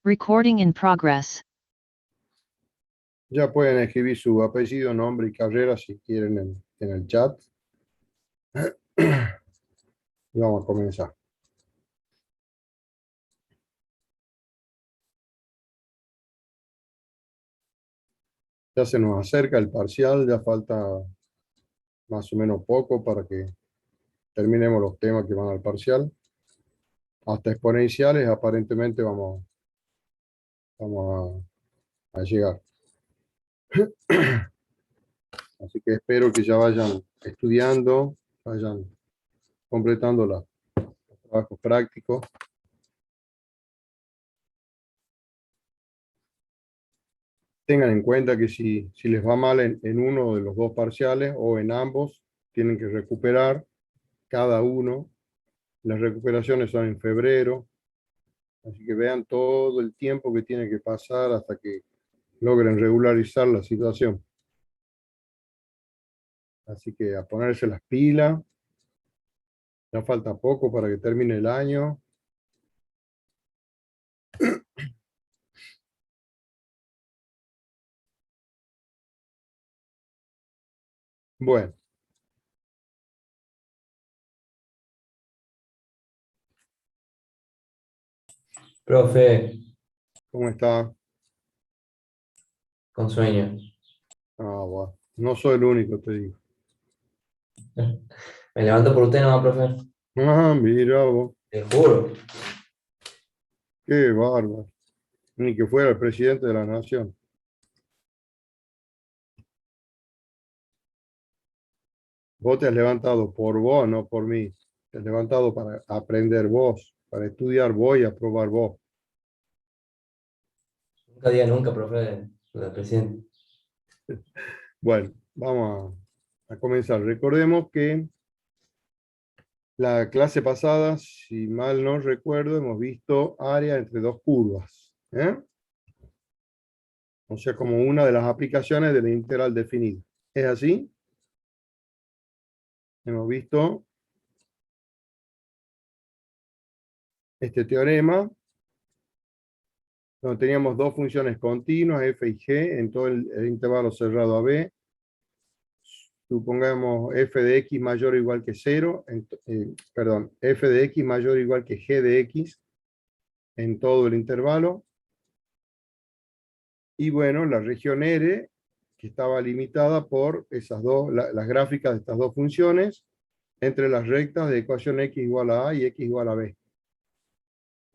Recording in progress. Ya pueden escribir su apellido, nombre y carrera si quieren en el chat. Y vamos a comenzar. Ya se nos acerca el parcial, ya falta más o menos poco para que terminemos los temas que van al parcial. Hasta exponenciales aparentemente vamos a llegar. Así que espero que ya vayan estudiando, vayan completando los trabajos prácticos. Tengan en cuenta que si les va mal en uno de los dos parciales o en ambos, tienen que recuperar cada uno. Las recuperaciones son en febrero, así que vean todo el tiempo que tiene que pasar hasta que logren regularizar la situación. Así que a ponerse las pilas. Ya falta poco para que termine el año. Bueno, Profe, ¿cómo está? con sueño. Bueno, no soy el único, te digo. Me levanto por usted, no, profe. Mira vos, Te juro. qué bárbaro. Ni que fuera el presidente de la nación. Vos te has levantado por vos, no por mí. Te has levantado para aprender vos, para estudiar vos y aprobar vos. Nunca diga nunca, profe, del presidente. Bueno, vamos a comenzar. Recordemos que la clase pasada, si mal no recuerdo, hemos visto área entre dos curvas. O sea, como una de las aplicaciones de la integral definida. ¿Es así? Hemos visto este teorema, donde teníamos dos funciones continuas, f y g, en todo el intervalo cerrado a b. Supongamos f de x mayor o igual que 0, perdón, f de x mayor o igual que g de x en todo el intervalo. Y bueno, la región R, que estaba limitada por esas dos, las gráficas de estas dos funciones, entre las rectas de ecuación x igual a a y x igual a b.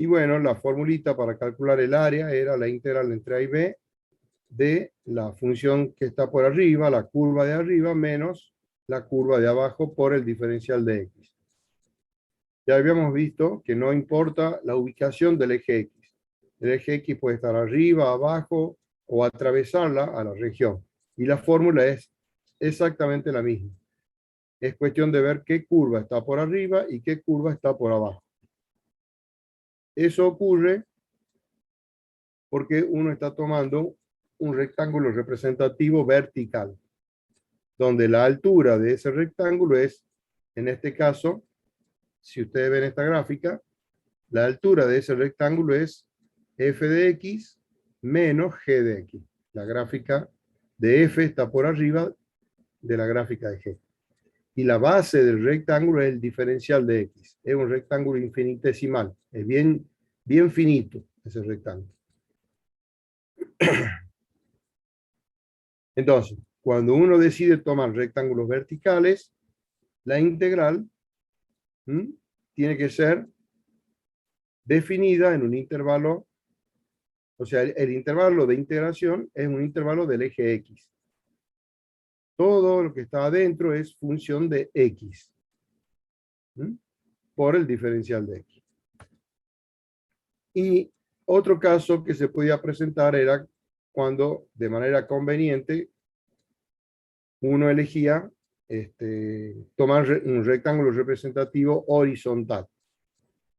Y bueno, la formulita para calcular el área era la integral entre a y b de la función que está por arriba, la curva de arriba, menos la curva de abajo por el diferencial de x. Ya habíamos visto que no importa la ubicación del eje x. El eje x puede estar arriba, abajo o atravesarla a la región. Y la fórmula es exactamente la misma. Es cuestión de ver qué curva está por arriba y qué curva está por abajo. Eso ocurre porque uno está tomando un rectángulo representativo vertical, donde la altura de ese rectángulo es, en este caso, si ustedes ven esta gráfica, la altura de ese rectángulo es f de x menos g de x. La gráfica de f está por arriba de la gráfica de g. Y la base del rectángulo es el diferencial de x. Es un rectángulo infinitesimal. Es bien finito ese rectángulo. Entonces, cuando uno decide tomar rectángulos verticales, la integral tiene que ser definida en un intervalo, o sea, el intervalo de integración es un intervalo del eje x. Todo lo que está adentro es función de x por el diferencial de x. Y otro caso que se podía presentar era cuando de manera conveniente uno elegía tomar un rectángulo representativo horizontal.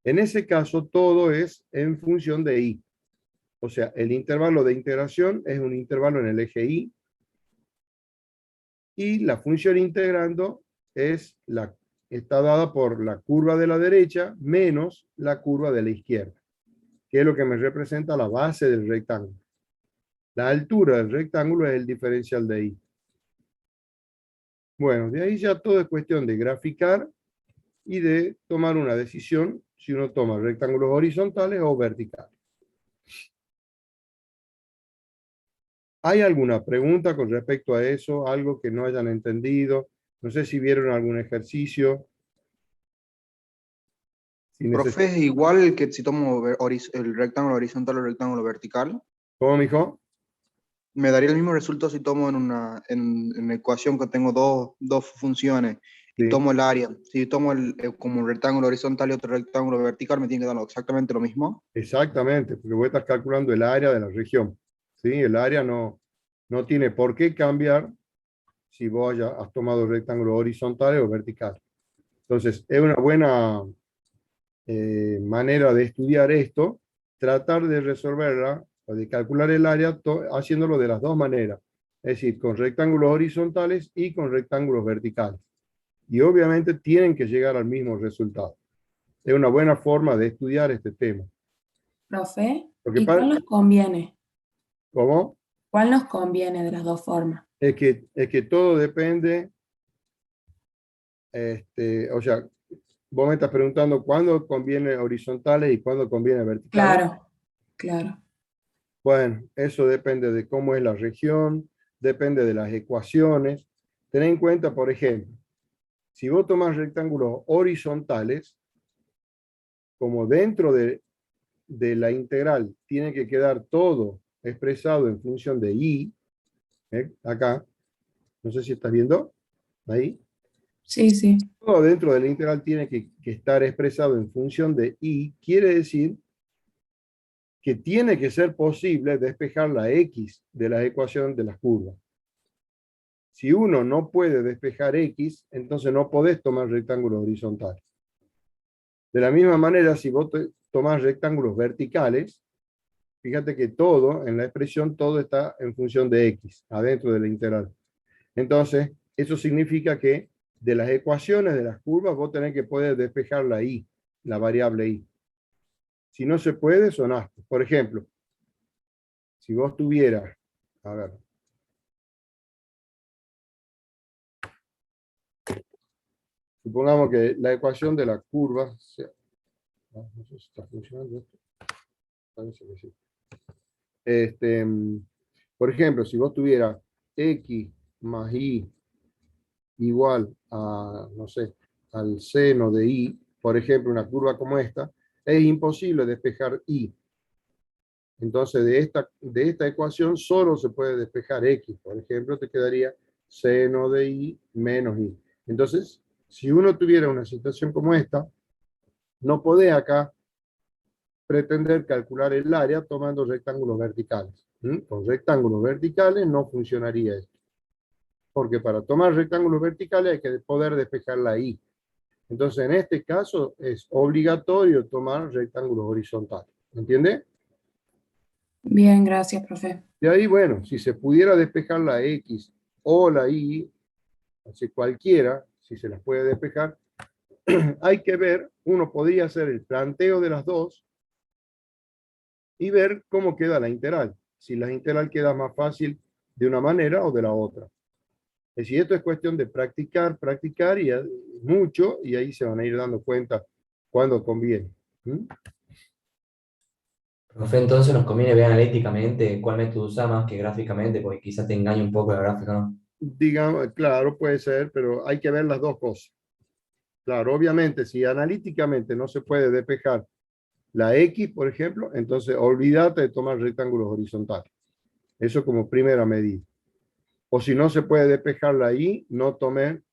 En ese caso todo es en función de y. O sea, el intervalo de integración es un intervalo en el eje y. Y la función integrando está dada por la curva de la derecha menos la curva de la izquierda. que es lo que me representa la base del rectángulo. La altura del rectángulo es el diferencial de I. Bueno, de ahí ya todo es cuestión de graficar y de tomar una decisión si uno toma rectángulos horizontales o verticales. ¿Hay alguna pregunta con respecto a eso? ¿Algo que no hayan entendido? No sé si vieron algún ejercicio. Si Profe, es igual que si tomo el rectángulo horizontal o el rectángulo vertical. ¿Cómo, mijo? Me daría el mismo resultado si tomo en una ecuación que tengo dos funciones y Sí, tomo el área. Si tomo como un rectángulo horizontal y otro rectángulo vertical, me tiene que dar exactamente lo mismo. exactamente, porque vos estás calculando el área de la región. ¿Sí? El área no tiene por qué cambiar si vos has tomado rectángulos horizontales o verticales. Entonces, es una buena manera de estudiar esto, tratar de resolverla o de calcular el área haciéndolo de las dos maneras, es decir, con rectángulos horizontales y con rectángulos verticales. Y obviamente tienen que llegar al mismo resultado. Es una buena forma de estudiar este tema. Profe, Porque ¿y cuál nos conviene? ¿cómo? ¿Cuál nos conviene de las dos formas? Es que todo depende, o sea, vos me estás preguntando cuándo conviene horizontales y cuándo conviene verticales. Claro, claro. Bueno, eso depende de cómo es la región, depende de las ecuaciones. Ten en cuenta, por ejemplo, si vos tomás rectángulos horizontales, como dentro de la integral tiene que quedar todo expresado en función de I, acá, no sé si estás viendo, ahí, Sí, sí. todo dentro de la integral tiene que estar expresado en función de I, quiere decir que tiene que ser posible despejar la X de la ecuación de las curvas. Si uno no puede despejar X, entonces no podés tomar rectángulos horizontales. De la misma manera, si vos tomás rectángulos verticales, fíjate que todo, en la expresión, todo está en función de X, adentro de la integral. Entonces, eso significa que de las ecuaciones de las curvas, vos tenés que poder despejar la Y, la variable Y. Si no se puede, son astos. Por ejemplo, si vos tuvieras, a ver, supongamos que la ecuación de la curva sea, no sé si está funcionando esto, parece que sí. Por ejemplo, si vos tuvieras X más Y igual a, no sé, al seno de Y, por ejemplo, una curva como esta, es imposible despejar Y. Entonces, de esta ecuación solo se puede despejar X. Por ejemplo, te quedaría seno de Y menos Y. Entonces, si uno tuviera una situación como esta, no podés acá pretender calcular el área tomando rectángulos verticales. Con rectángulos verticales no funcionaría esto. Porque para tomar rectángulos verticales hay que poder despejar la Y. Entonces, en este caso es obligatorio tomar rectángulos horizontales. ¿Entiende? Bien, gracias, profe. Y ahí, bueno, si se pudiera despejar la X o la Y, así cualquiera, si se las puede despejar, hay que ver, uno podría hacer el planteo de las dos y ver cómo queda la integral. Si la integral queda más fácil de una manera o de la otra. Es decir, esto es cuestión de practicar y mucho, y ahí se van a ir dando cuenta cuando conviene. Profe, entonces nos conviene ver analíticamente cuál método usa más que gráficamente, porque quizás te engañe un poco la gráfica, ¿no? Digamos, claro, puede ser, pero hay que ver las dos cosas. Claro, obviamente, si analíticamente no se puede despejar la X, por ejemplo, entonces olvídate de tomar rectángulos horizontales. Eso como primera medida. O si no se puede despejar la Y, no tome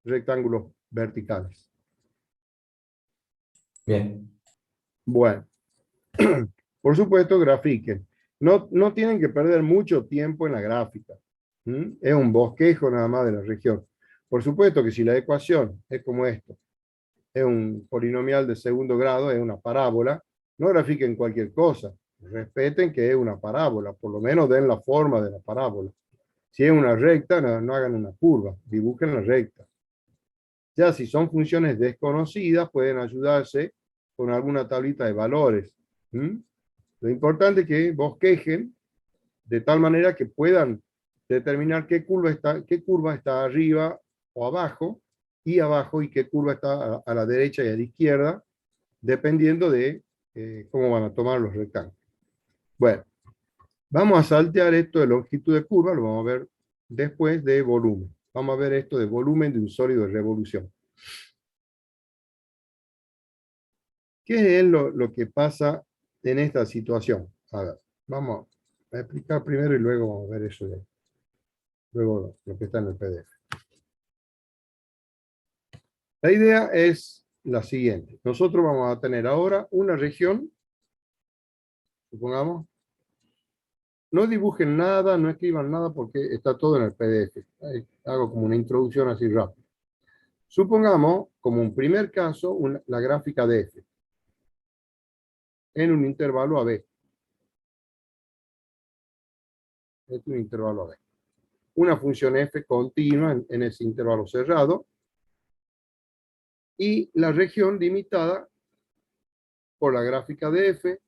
rectángulos verticales. Bien. Bueno, por supuesto, grafiquen. No tienen que perder mucho tiempo en la gráfica. Es un bosquejo nada más de la región. Por supuesto que si la ecuación es como esto, es un polinomial de segundo grado, es una parábola, no grafiquen cualquier cosa. Respeten que es una parábola, por lo menos den la forma de la parábola. Si es una recta, no hagan una curva, dibujen la recta. Ya si son funciones desconocidas, pueden ayudarse con alguna tablita de valores. Lo importante es que bosquejen de tal manera que puedan determinar qué curva está arriba o abajo, y qué curva está a la derecha y a la izquierda, dependiendo de cómo van a tomar los rectángulos. Bueno, vamos a saltear esto de longitud de curva, lo vamos a ver después de volumen. Vamos a ver esto de volumen de un sólido de revolución. ¿Qué es lo que pasa en esta situación? A ver, vamos a explicar primero y luego vamos a ver eso de luego lo que está en el PDF. La idea es la siguiente. Nosotros vamos a tener ahora una región, supongamos. No dibujen nada, no escriban nada porque está todo en el PDF. Ahí hago como una introducción así rápida. Supongamos, como un primer caso, la gráfica de f en un intervalo AB. Este es un intervalo AB. Una función f continua en ese intervalo cerrado y la región limitada por la gráfica de f,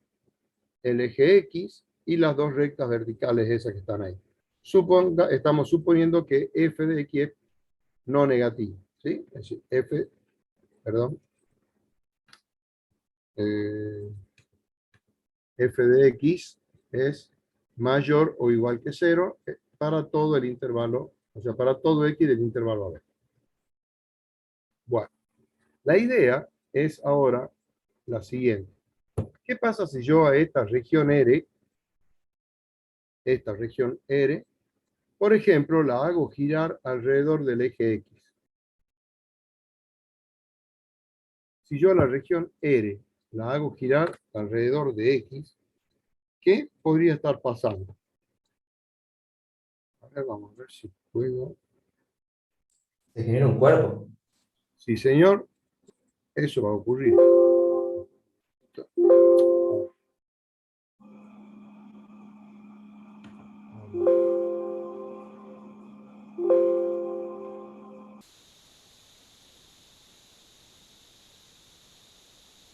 el eje X y las dos rectas verticales esas que están ahí. Estamos suponiendo que f de X es no negativo, ¿sí? Es decir, f, perdón, f de X es mayor o igual que 0 para todo el intervalo, o sea, para todo X del intervalo AB. Bueno, la idea es ahora la siguiente. ¿Qué pasa si yo a esta región R, por ejemplo, la hago girar alrededor del eje X? Si yo a la región R la hago girar alrededor de X, ¿qué podría estar pasando? A ver, vamos a ver si puedo. Se genera un cuerpo. Sí, señor, eso va a ocurrir.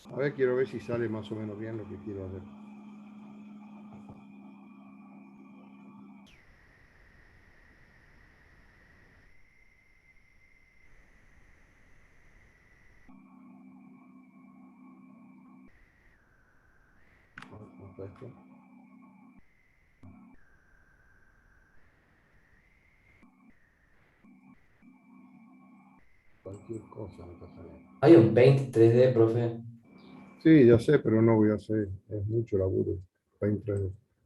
A ver, quiero ver si sale más o menos bien lo que quiero hacer. ¿Cómo está esto? Cualquier cosa me está saliendo. Hay un Paint 3D, profe. Sí, ya sé, pero no voy a hacer. Es mucho laburo.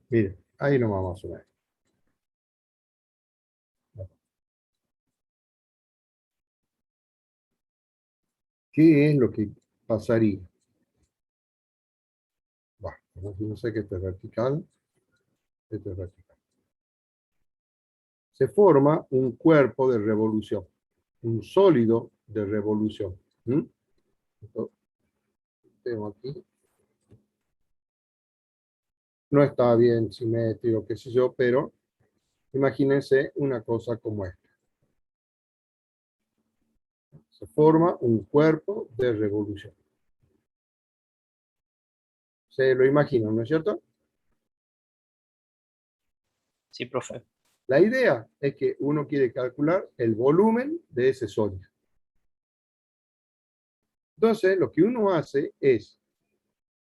Mire, ahí nomás más o menos. ¿Qué es lo que pasaría? Bueno, no sé que esto es vertical. Esto es vertical. Se forma un cuerpo de revolución. Un sólido de revolución. Esto tengo aquí. No está bien simétrico, qué sé yo, pero imagínense una cosa como esta. Se forma un cuerpo de revolución. Se lo imaginan, ¿no es cierto? Sí, profe. La idea es que uno quiere calcular el volumen de ese sólido. Entonces, lo que uno hace es,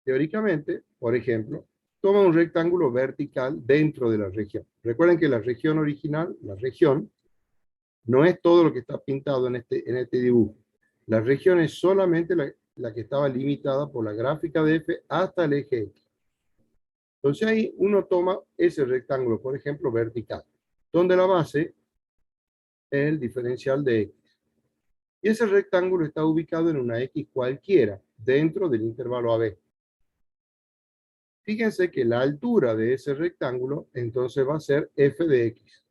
teóricamente, por ejemplo, toma un rectángulo vertical dentro de la región. Recuerden que la región original, la región, no es todo lo que está pintado en este dibujo. La región es solamente la que estaba limitada por la gráfica de f hasta el eje X. Entonces ahí uno toma ese rectángulo, por ejemplo, vertical, donde la base es el diferencial de X. Y ese rectángulo está ubicado en una X cualquiera, dentro del intervalo AB. Fíjense que la altura de ese rectángulo, entonces va a ser f de X.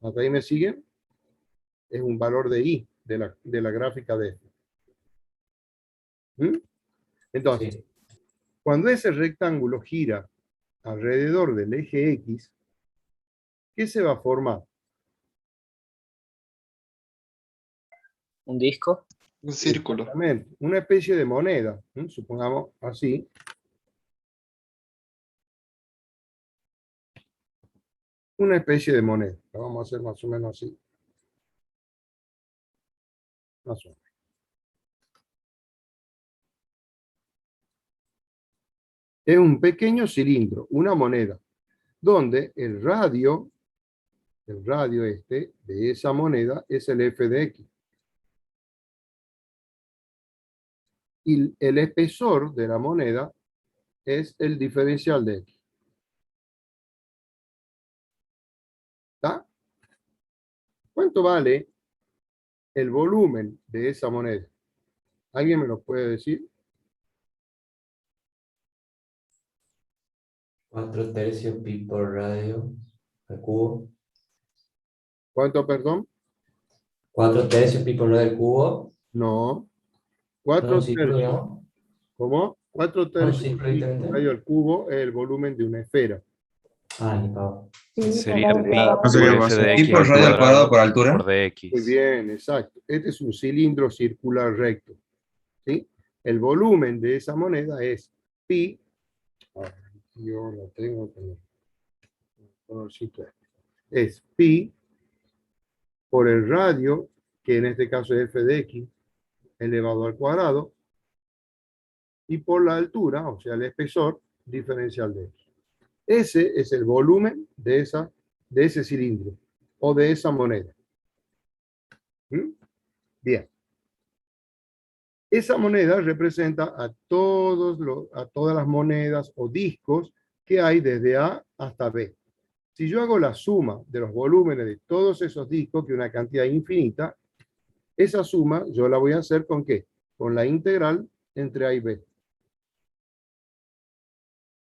¿Hasta ahí me siguen? Es un valor de Y, de la gráfica de f. Entonces, Sí. cuando ese rectángulo gira alrededor del eje X, ¿qué se va a formar? Un disco. Un círculo. Exactamente, una especie de moneda, supongamos así. una especie de moneda. La vamos a hacer más o menos así. Más o menos. Es un pequeño cilindro, una moneda, donde el radio de esa moneda es el f de x. Y el espesor de la moneda es el diferencial de x. ¿Está? ¿Cuánto vale el volumen de esa moneda? ¿Alguien me lo puede decir? 4 tercios pi por radio al cubo. ¿Cuánto, perdón? 4 tercios pi por radio al cubo. No. ¿No 4 un círculo, tercios. digamos? ¿Cómo? 4 ¿No un tercios círculo pi directamente? radio al cubo es el volumen de una esfera. Ah, ni pavo. Sería pi No sería por f fácil. de Pi x por al radio al cuadrado por altura. por Muy dx. bien, exacto. Este es un cilindro circular recto. ¿Sí? El volumen de esa moneda es pi. Yo lo tengo con el colorcito este. Es pi por el radio, que en este caso es f de x, elevado al cuadrado, y por la altura, o sea, el espesor diferencial de x. Ese es el volumen de ese cilindro o de esa moneda. ¿Mm? Bien. Esa moneda representa a todas las monedas o discos que hay desde A hasta B. Si yo hago la suma de los volúmenes de todos esos discos, que es una cantidad infinita, esa suma yo la voy a hacer ¿con qué? Con la integral entre A y B.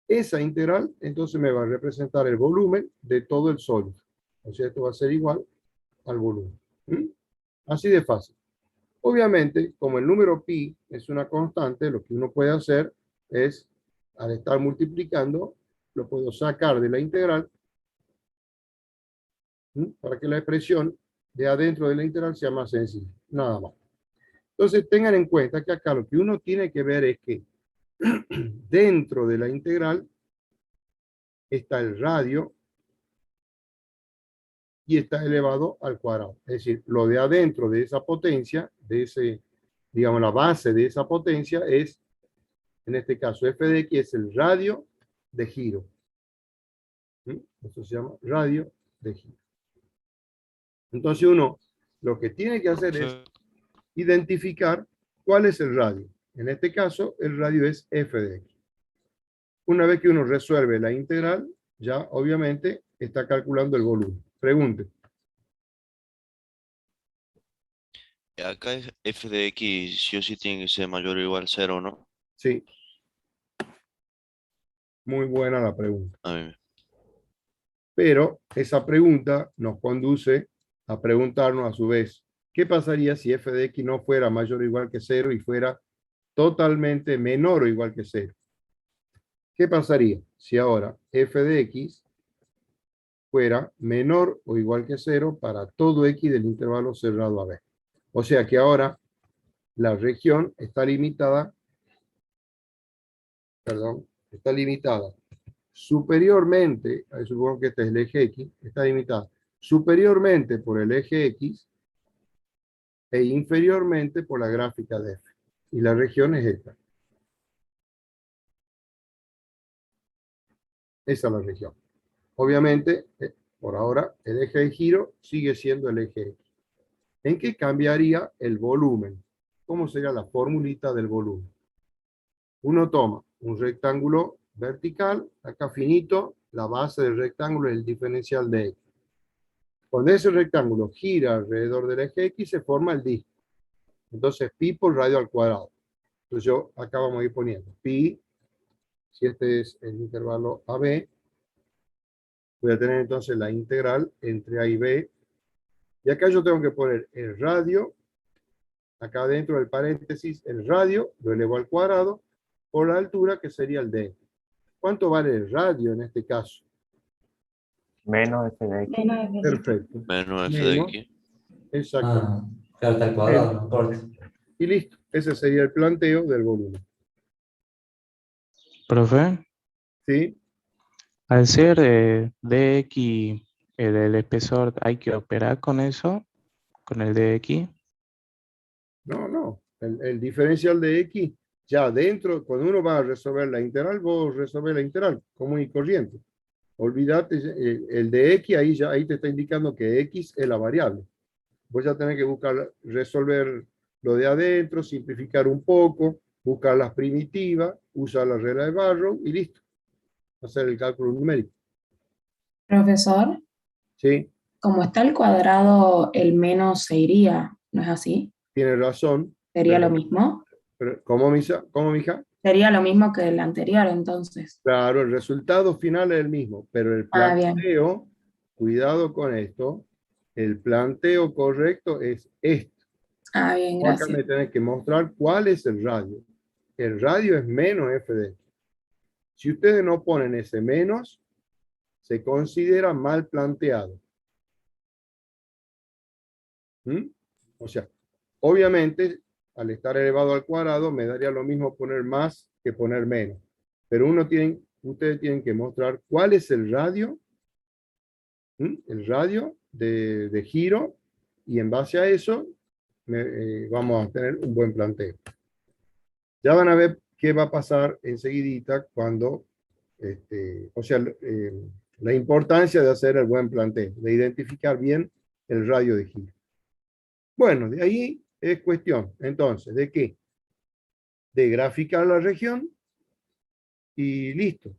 Esa integral entonces me va a representar el volumen de todo el sólido. O sea, esto va a ser igual al volumen. ¿Mm? Así de fácil. Obviamente, como el número pi es una constante, lo que uno puede hacer es, al estar multiplicando, lo puedo sacar de la integral para que la expresión de adentro de la integral sea más sencilla. Nada más. Entonces, tengan en cuenta que acá lo que uno tiene que ver es que dentro de la integral está el radio y está elevado al cuadrado. Es decir, lo de adentro de esa potencia, digamos, la base de esa potencia es, en este caso, f de x es el radio de giro. Esto se llama radio de giro. Entonces uno lo que tiene que hacer es identificar cuál es el radio. En este caso, el radio es f de x. Una vez que uno resuelve la integral, ya obviamente está calculando el volumen. Pregunte. Acá es f de x sí o sí tiene que ser mayor o igual a 0, ¿no? Sí. Muy buena la pregunta. A mí. Pero esa pregunta nos conduce a preguntarnos a su vez, ¿qué pasaría si f de x no fuera mayor o igual que 0 y fuera totalmente menor o igual que 0? ¿Qué pasaría si ahora f de x fuera menor o igual que 0 para todo x del intervalo cerrado a b? O sea que ahora la región está limitada, superiormente, supongo que este es el eje X, está limitada superiormente por el eje X e inferiormente por la gráfica de F. Y la región es esta. Esa es la región. Obviamente, por ahora, el eje de giro sigue siendo el eje X. ¿En qué cambiaría el volumen? ¿Cómo sería la formulita del volumen? Uno toma un rectángulo vertical, acá finito, la base del rectángulo es el diferencial de X. Cuando ese rectángulo gira alrededor del eje X, se forma el disco. Entonces, pi por radio al cuadrado. Entonces yo acá vamos a ir poniendo pi, si este es el intervalo AB, voy a tener entonces la integral entre A y B. Y acá yo tengo que poner el radio, acá dentro del paréntesis, el radio, lo elevo al cuadrado, por la altura que sería el D. ¿Cuánto vale el radio en este caso? Menos f de x. Perfecto. Menos f de Menos. x. Exacto. Ah, claro, está al cuadrado, no importa. Y listo. Ese sería el planteo del volumen. Profe, ¿Sí? al ser dx el espesor, ¿hay que operar con eso? ¿Con el de X? No, no. El diferencial de X, ya dentro, cuando uno va a resolver la integral, vos resolvés la integral común y corriente. Olvídate, el de X, ahí te está indicando que X es la variable. Vos ya tenés que buscar, resolver lo de adentro, simplificar un poco, buscar las primitivas, usar la regla de Barrow y listo. Hacer el cálculo numérico. Profesor, ¿Sí? como está el cuadrado, el menos se iría, ¿no es así? Tiene razón. ¿Sería lo mismo? ¿Cómo, mija? Sería lo mismo que el anterior, entonces. Claro, el resultado final es el mismo, pero el Ah, bien. planteo, cuidado con esto, el planteo correcto es esto. Ah, bien, Acá gracias. me tenés que mostrar cuál es el radio. El radio es menos f de x. Si ustedes no ponen ese menos, se considera mal planteado. ¿Mm? O sea, obviamente, al estar elevado al cuadrado, me daría lo mismo poner más que poner menos. Pero ustedes tienen que mostrar cuál es el radio, el radio de giro, y en base a eso vamos a tener un buen planteo. Ya van a ver qué va a pasar enseguidita cuando, la importancia de hacer el buen planteo, de identificar bien el radio de giro. Bueno, de ahí es cuestión, entonces, ¿de qué? De graficar la región y listo.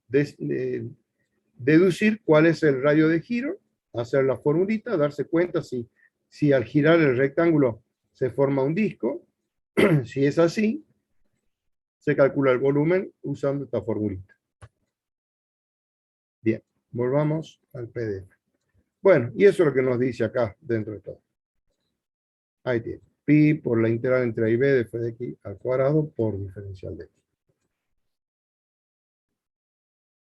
Deducir cuál es el radio de giro, hacer la formulita, darse cuenta si al girar el rectángulo se forma un disco. Si es así, se calcula el volumen usando esta formulita. Bien, volvamos al PDF. Bueno, y eso es lo que nos dice acá dentro de todo. Ahí tiene. Pi por la integral entre A y B de f de x al cuadrado por diferencial de x.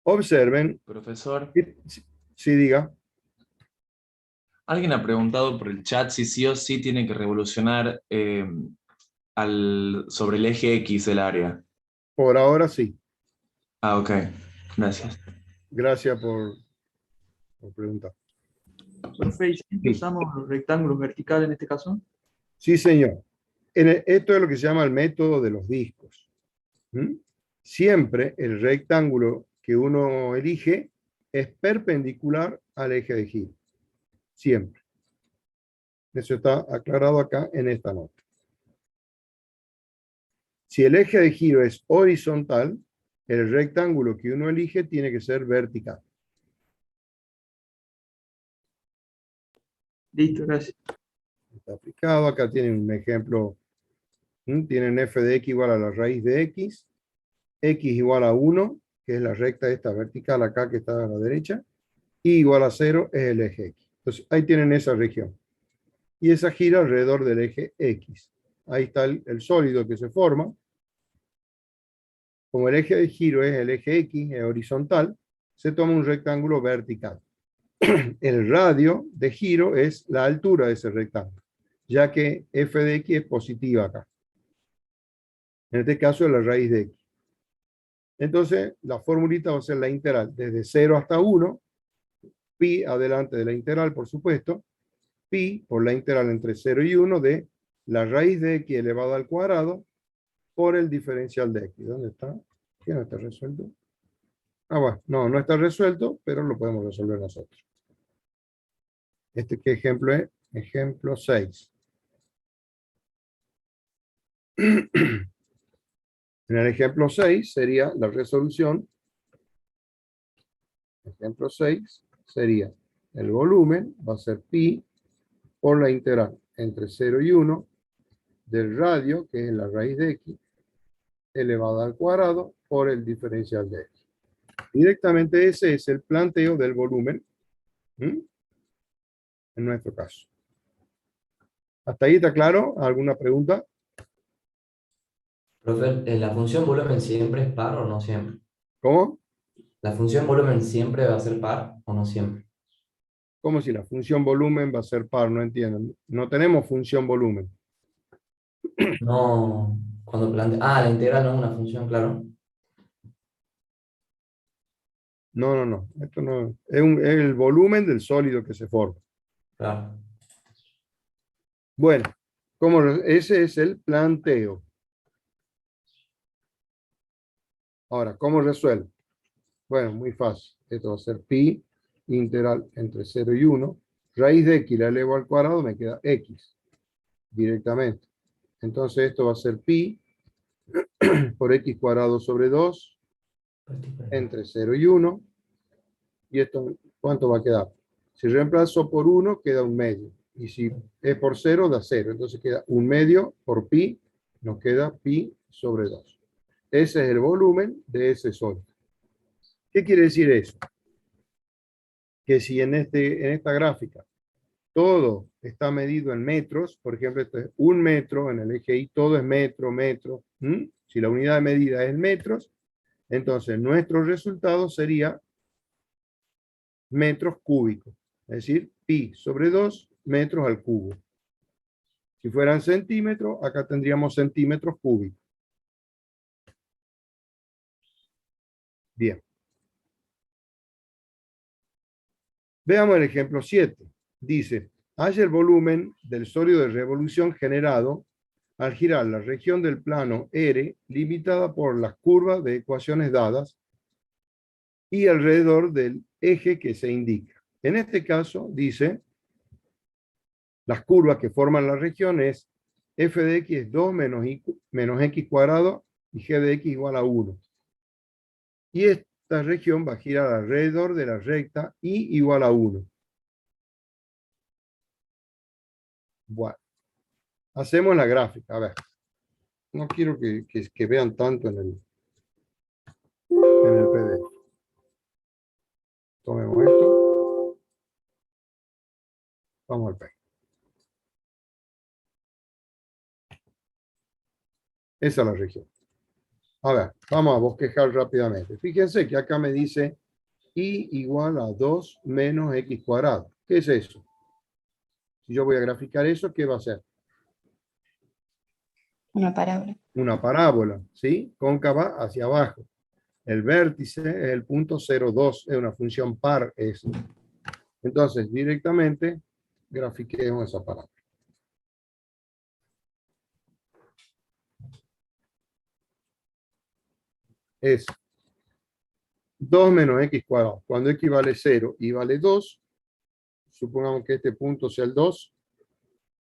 Observen. Profesor, Sí, diga. alguien ha preguntado por el chat si sí o sí tiene que revolucionar sobre el eje X del área. Por ahora sí. Ah, ok. Gracias. Gracias por preguntar. Profe, ¿y si usamos los rectángulos verticales en este caso? Sí, señor. Esto es lo que se llama el método de los discos. Siempre el rectángulo que uno elige es perpendicular al eje de giro. Siempre. Eso está aclarado acá en esta nota. Si el eje de giro es horizontal, el rectángulo que uno elige tiene que ser vertical. Listo, gracias. Está aplicado. Acá tienen un ejemplo. Tienen f de x igual a la raíz de x igual a 1, que es la recta esta vertical acá que está a la derecha, y igual a 0 es el eje x. Entonces ahí tienen esa región. Y esa gira alrededor del eje x. Ahí está el sólido que se forma. Como el eje de giro es el eje x, es horizontal, se toma un rectángulo vertical. El radio de giro es la altura de ese rectángulo, ya que f de x es positiva acá. En este caso es la raíz de x. Entonces, la formulita va a ser la integral desde 0 hasta 1, pi adelante de la integral, por supuesto, pi por la integral entre 0 y 1 de la raíz de x elevado al cuadrado por el diferencial de x. ¿Dónde está? ¿Qué no está resuelto? Ah, bueno, no está resuelto, pero lo podemos resolver nosotros. ¿Qué ejemplo es? Ejemplo 6. En el ejemplo 6 sería la resolución. Ejemplo 6 sería el volumen, va a ser pi por la integral entre 0 y 1 del radio, que es la raíz de x, elevada al cuadrado por el diferencial de x. Directamente ese es el planteo del volumen, en nuestro caso. ¿Hasta ahí está claro? ¿Alguna pregunta? Profe, ¿la función volumen siempre es par o no siempre? ¿Cómo? ¿La función volumen siempre va a ser par o no siempre? ¿Cómo si la función volumen va a ser par? No entiendo. No tenemos función volumen. No, cuando plantea... Ah, la integral no es una función, claro. No. Esto no es, es el volumen del sólido que se forma. Claro. Bueno, ese es el planteo. Ahora, ¿cómo resuelvo? Bueno, muy fácil. Esto va a ser pi integral entre 0 y 1. Raíz de x la elevo al cuadrado, me queda x directamente. Entonces esto va a ser pi por x cuadrado sobre 2 entre 0 y 1. ¿Y esto cuánto va a quedar? Si reemplazo por 1, queda 1/2. Y si es por 0, da 0. Entonces queda 1/2 por pi, nos queda pi sobre 2. Ese es el volumen de ese sólido. ¿Qué quiere decir eso? Que si en esta gráfica todo está medido en metros, por ejemplo, esto es 1 metro, en el eje Y todo es metro. Si la unidad de medida es metros, entonces nuestro resultado sería metros cúbicos, es decir, pi sobre 2 metros al cubo. Si fueran centímetros, acá tendríamos centímetros cúbicos. Bien. Veamos el ejemplo 7. Dice, halla el volumen del sólido de revolución generado al girar la región del plano R limitada por las curvas de ecuaciones dadas y alrededor del eje que se indica. En este caso, dice, las curvas que forman la región es f de x es 2 menos x cuadrado y g de x igual a 1. Y esta región va a girar alrededor de la recta y igual a 1. Bueno, hacemos la gráfica. A ver, no quiero que vean tanto en el PDF. Tomemos esto. Vamos al PDF. Esa es la región. A ver, vamos a bosquejar rápidamente. Fíjense que acá me dice y igual a 2 menos x cuadrado. ¿Qué es eso? Si yo voy a graficar eso, ¿qué va a ser? Una parábola. Una parábola, ¿sí? Cóncava hacia abajo. El vértice es el punto 0,2, es una función par. Entonces, directamente, grafiquemos esa parábola. Es 2 menos x cuadrado. Cuando x vale 0 y vale 2, supongamos que este punto sea el 2,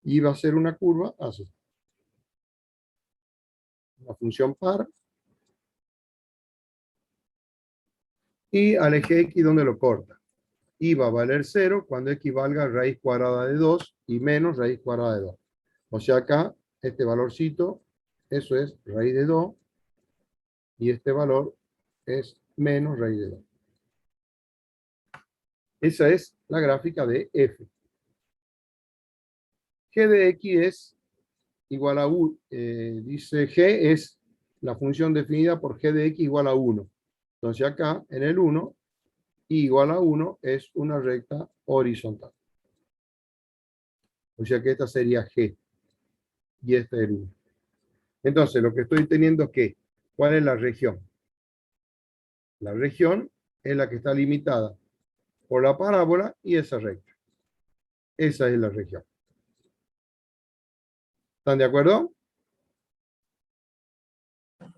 y va a ser una curva así. Una función par. Y al eje x, ¿dónde lo corta? Y va a valer 0 cuando x valga raíz cuadrada de 2 y menos raíz cuadrada de 2. O sea, acá, este valorcito, eso es raíz de 2, y este valor es menos raíz de 2. Esa es la gráfica de f. G de x es igual a 1. Dice g es la función definida por g de x igual a 1. Entonces acá, en el 1, y igual a 1 es una recta horizontal. O sea que esta sería G. Y este es el 1. Entonces, lo que estoy teniendo es que, ¿cuál es la región? La región es la que está limitada por la parábola y esa recta. Esa es la región. ¿Están de acuerdo?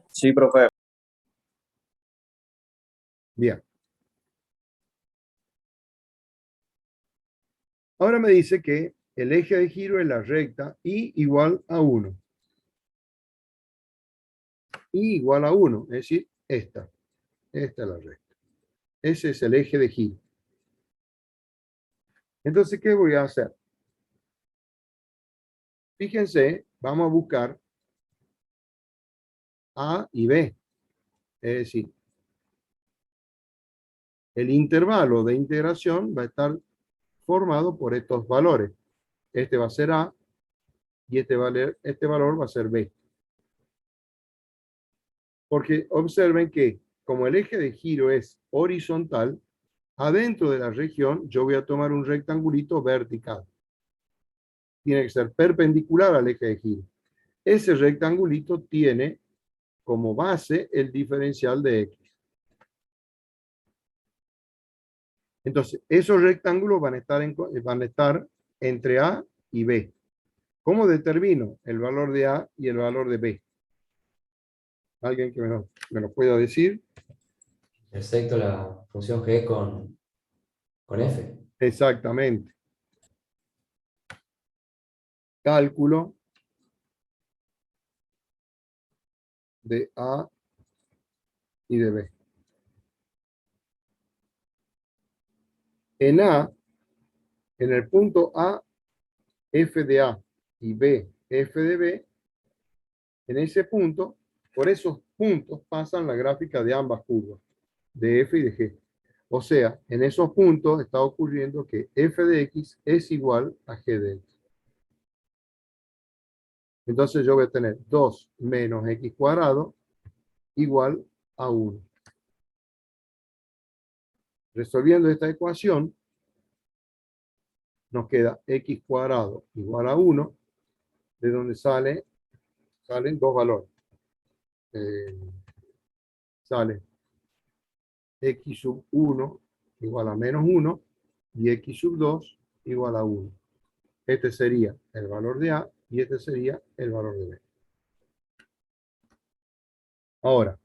Sí, profe. Bien. Ahora me dice que el eje de giro es la recta y igual a 1. Y igual a 1, es decir, esta. Esta es la recta. Ese es el eje de giro. Entonces, ¿qué voy a hacer? Fíjense, vamos a buscar A y B. Es decir, el intervalo de integración va a estar formado por estos valores. Este va a ser A y este valor va a ser B. Porque observen que como el eje de giro es horizontal, adentro de la región yo voy a tomar un rectangulito vertical. Tiene que ser perpendicular al eje de giro. Ese rectangulito tiene como base el diferencial de x. Entonces, esos rectángulos van a estar entre A y B. ¿Cómo determino el valor de A y el valor de B? ¿Alguien que me lo pueda decir? Excepto la función g con f. Exactamente. Cálculo de A y de B. En A, en el punto A, f de A y B, f de B, en ese punto, por esos puntos pasan la gráfica de ambas curvas, de f y de g. O sea, en esos puntos está ocurriendo que f de x es igual a g de x. Entonces yo voy a tener 2 menos x cuadrado igual a 1. Resolviendo esta ecuación, nos queda x cuadrado igual a 1, de donde salen dos valores. Sale x sub 1 igual a menos 1 y x sub 2 igual a 1. Este sería el valor de A y este sería el valor de B. Ahora,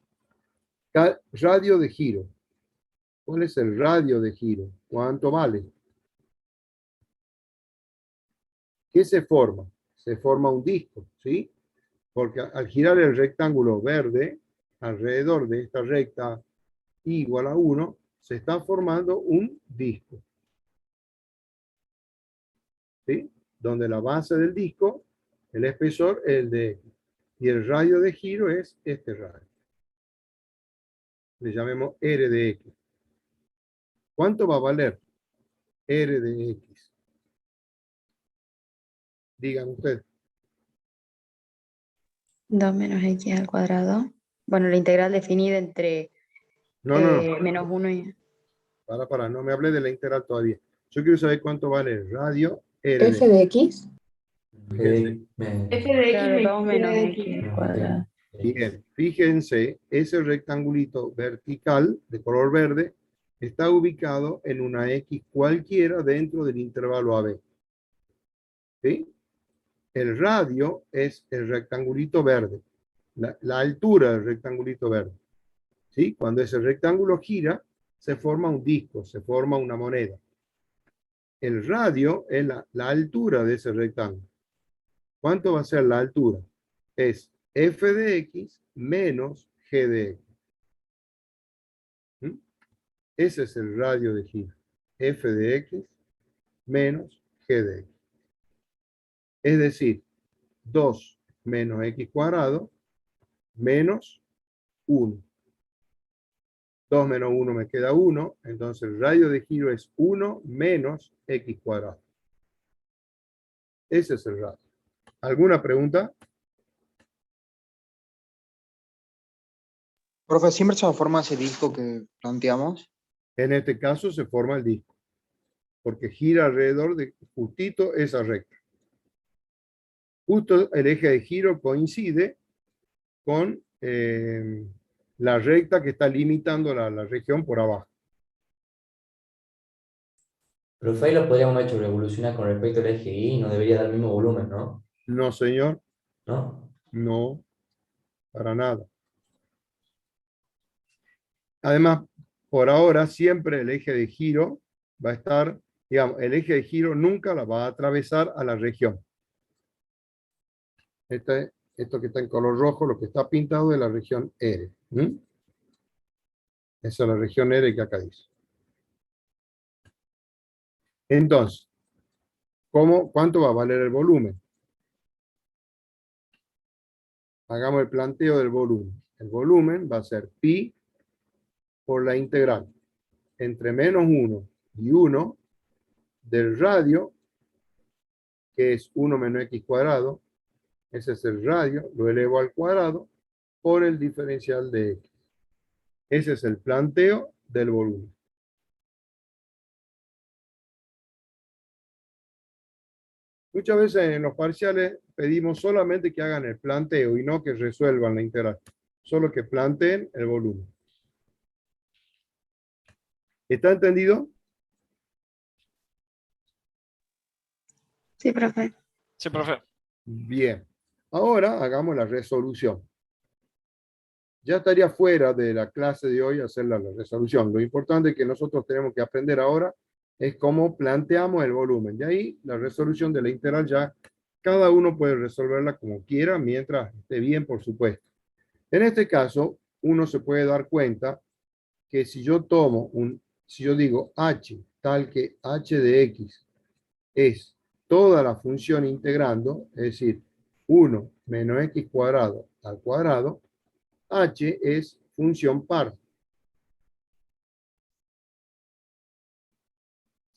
radio de giro. ¿Cuál es el radio de giro? ¿Cuánto vale? ¿Qué se forma? Se forma un disco, ¿sí? Porque al girar el rectángulo verde alrededor de esta recta igual a 1, se está formando un disco, ¿sí? Donde la base del disco, el espesor es el de X. Y el radio de giro es este radio. Le llamemos R de X. ¿Cuánto va a valer R de X? Digan ustedes. 2 menos x al cuadrado. Bueno, la integral definida entre No. menos 1 y... Para, no me hablé de la integral todavía. Yo quiero saber cuánto vale el radio R f de x. Fíjense. f de x Claro, 2 menos de x al cuadrado. Bien, fíjense, ese rectangulito vertical de color verde está ubicado en una X cualquiera dentro del intervalo AB. ¿Sí? El radio es el rectangulito verde, la altura del rectangulito verde. ¿Sí? Cuando ese rectángulo gira, se forma un disco, se forma una moneda. El radio es la altura de ese rectángulo. ¿Cuánto va a ser la altura? Es f de x menos g de x. ¿Mm? Ese es el radio de giro. F de x menos g de x. Es decir, 2 menos x cuadrado menos 1. 2 menos 1 me queda 1, entonces el radio de giro es 1 menos x cuadrado. Ese es el radio. ¿Alguna pregunta? Profe, ¿siempre se forma ese disco que planteamos? En este caso se forma el disco, porque gira alrededor de justito esa recta. Justo el eje de giro coincide con la recta que está limitando la región por abajo. Pero ahí lo podríamos hecho revolucionar con respecto al eje Y, no debería dar el mismo volumen, ¿no? No, señor. ¿No? No, para nada. Además, por ahora siempre el eje de giro va a estar, digamos, el eje de giro nunca la va a atravesar a la región. Esto que está en color rojo, lo que está pintado es la región R. Esa es la región R que acá dice. Entonces, ¿cuánto va a valer el volumen? Hagamos el planteo del volumen. El volumen va a ser pi por la integral entre menos 1 y 1 del radio, que es 1 menos x cuadrado. Ese es el radio, lo elevo al cuadrado por el diferencial de x. Ese es el planteo del volumen. Muchas veces en los parciales pedimos solamente que hagan el planteo y no que resuelvan la integral. Solo que planteen el volumen. ¿Está entendido? Sí, profe. Sí, profe. Bien. Ahora hagamos la resolución. Ya estaría fuera de la clase de hoy hacer la resolución. Lo importante que nosotros tenemos que aprender ahora es cómo planteamos el volumen. De ahí la resolución de la integral ya cada uno puede resolverla como quiera mientras esté bien, por supuesto. En este caso, uno se puede dar cuenta que si yo si yo digo h tal que h de x es toda la función integrando, es decir, 1 menos x cuadrado al cuadrado, h es función par.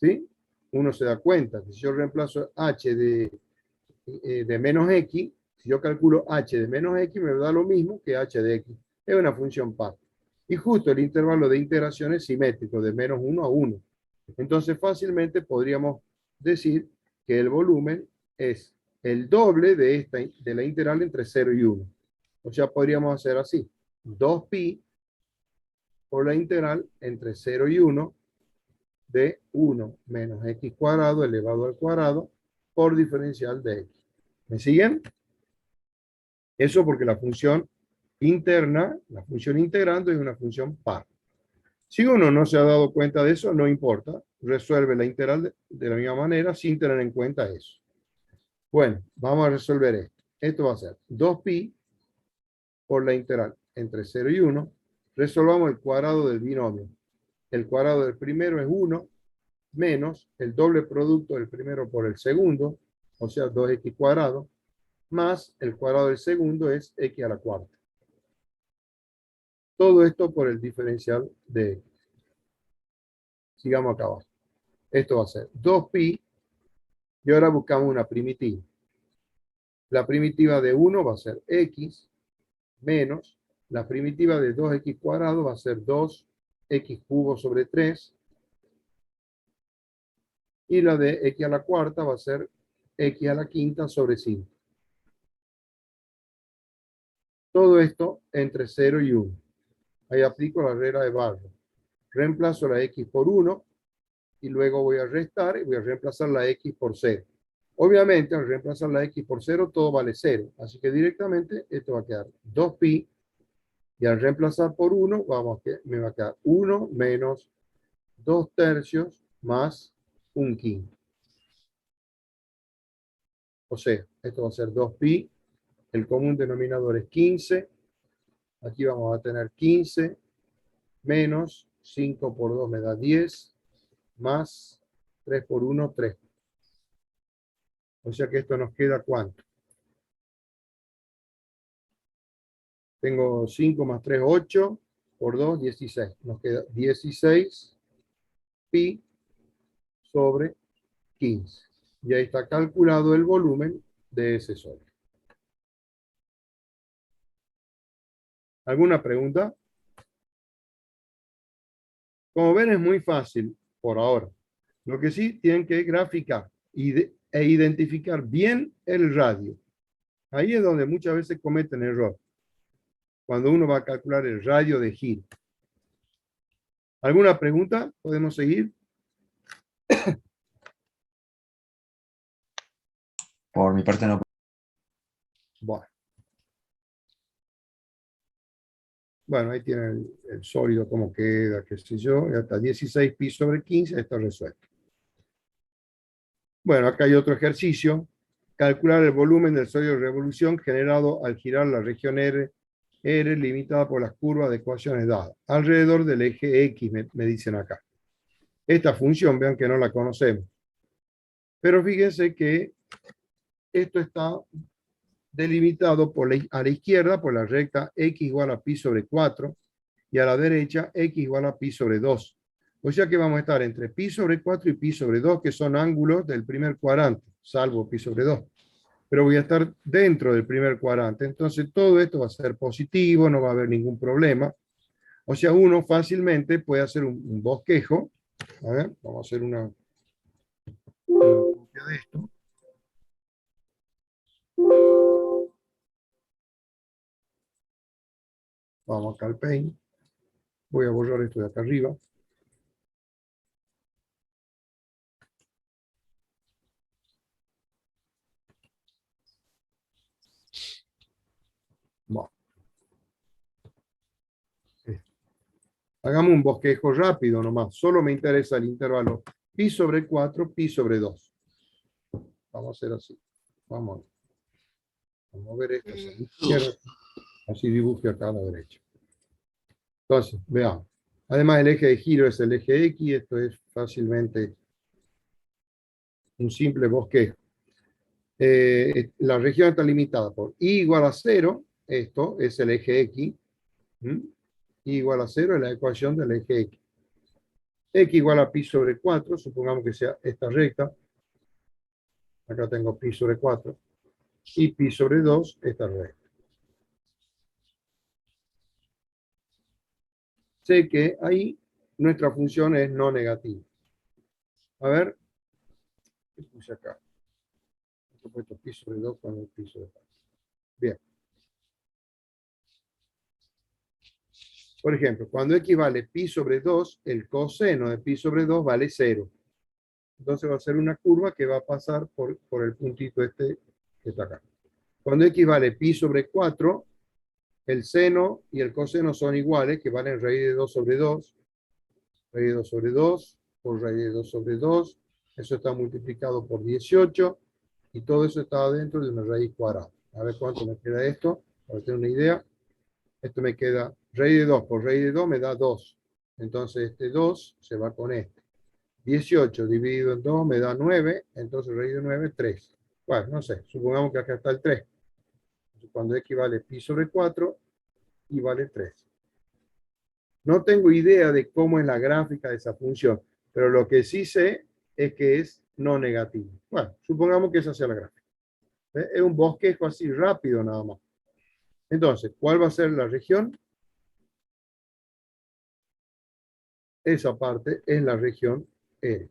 ¿Sí? Uno se da cuenta que si yo reemplazo h de menos x, si yo calculo h de menos x, me da lo mismo que h de x. Es una función par. Y justo el intervalo de integración es simétrico, de menos 1 a 1. Entonces fácilmente podríamos decir que el volumen es el doble de la integral entre 0 y 1. O sea, podríamos hacer así. 2pi por la integral entre 0 y 1 de 1 menos x cuadrado elevado al cuadrado por diferencial de x. ¿Me siguen? Eso porque la función interna, la función integrando es una función par. Si uno no se ha dado cuenta de eso, no importa. Resuelve la integral de la misma manera sin tener en cuenta eso. Bueno, vamos a resolver esto. Esto va a ser 2pi por la integral entre 0 y 1. Resolvamos el cuadrado del binomio. El cuadrado del primero es 1 menos el doble producto del primero por el segundo, o sea, 2x cuadrado, más el cuadrado del segundo es x a la cuarta. Todo esto por el diferencial de x. Sigamos acá abajo. Esto va a ser 2pi, y ahora buscamos una primitiva. La primitiva de 1 va a ser x, menos la primitiva de 2x cuadrado va a ser 2x cubo sobre 3, y la de x a la cuarta va a ser x a la quinta sobre 5. Todo esto entre 0 y 1. Ahí aplico la regla de barra. Reemplazo la x por 1 y luego voy a restar y voy a reemplazar la x por 0. Obviamente, al reemplazar la x por 0, todo vale 0. Así que directamente esto va a quedar 2pi y al reemplazar por 1, me va a quedar 1 menos 2 tercios más 1/5. O sea, esto va a ser 2pi. El común denominador es 15. Aquí vamos a tener 15 menos 5 por 2 me da 10, más 3 por 1, 3. O sea que esto nos queda ¿cuánto? Tengo 5 más 3, 8, por 2, 16. Nos queda 16 pi sobre 15. Y ahí está calculado el volumen de ese sol. ¿Alguna pregunta? Como ven, es muy fácil por ahora. Lo que sí tienen que graficar e identificar bien el radio. Ahí es donde muchas veces cometen error. Cuando uno va a calcular el radio de giro. ¿Alguna pregunta? ¿Podemos seguir? Por mi parte no. Bueno, ahí tienen el sólido, cómo queda, qué sé yo. Y hasta 16 pi sobre 15 está resuelto. Bueno, acá hay otro ejercicio. Calcular el volumen del sólido de revolución generado al girar la región R limitada por las curvas de ecuaciones dadas. Alrededor del eje X, me dicen acá. Esta función, vean que no la conocemos. Pero fíjense que esto está delimitado a la izquierda por la recta x igual a pi sobre 4 y a la derecha x igual a pi sobre 2. O sea que vamos a estar entre pi sobre 4 y pi sobre 2, que son ángulos del primer cuadrante, salvo pi sobre 2. Pero voy a estar dentro del primer cuadrante. Entonces todo esto va a ser positivo, no va a haber ningún problema. O sea, uno fácilmente puede hacer un bosquejo. A ver, vamos a hacer una copia de esto. Vamos acá al Paint. Voy a borrar esto de acá arriba. Hagamos un bosquejo rápido nomás. Solo me interesa el intervalo pi sobre 4, pi sobre 2. Vamos a hacer así. Vamos a mover esto hacia la izquierda. Así dibuje acá a la derecha. Entonces, veamos. Además, el eje de giro es el eje X. Esto es fácilmente un simple bosquejo. La región está limitada por I igual a 0. Esto es el eje X. I igual a 0 es la ecuación del eje X. X igual a pi sobre 4. Supongamos que sea esta recta. Acá tengo pi sobre 4. Y pi sobre 2, esta recta. Sé que ahí nuestra función es no negativa. A ver, ¿qué puse acá? He puesto pi sobre 2 con el pi sobre 4. Bien. Por ejemplo, cuando x vale pi sobre 2, el coseno de pi sobre 2 vale 0. Entonces va a ser una curva que va a pasar por el puntito este que está acá. Cuando x vale pi sobre 4, el seno y el coseno son iguales, que valen raíz de 2 sobre 2. Raíz de 2 sobre 2 por raíz de 2 sobre 2. Eso está multiplicado por 18. Y todo eso está dentro de una raíz cuadrada. A ver cuánto me queda esto, para tener una idea. Esto me queda raíz de 2 por raíz de 2 me da 2. Entonces este 2 se va con este. 18 dividido en 2 me da 9. Entonces raíz de 9 es 3. Bueno, no sé. Supongamos que acá está el 3. Cuando x vale pi sobre 4, y vale 3. No tengo idea de cómo es la gráfica de esa función, pero lo que sí sé es que es no negativo. Bueno, supongamos que esa sea la gráfica. Es un bosquejo así rápido nada más. Entonces, ¿cuál va a ser la región? Esa parte es la región R.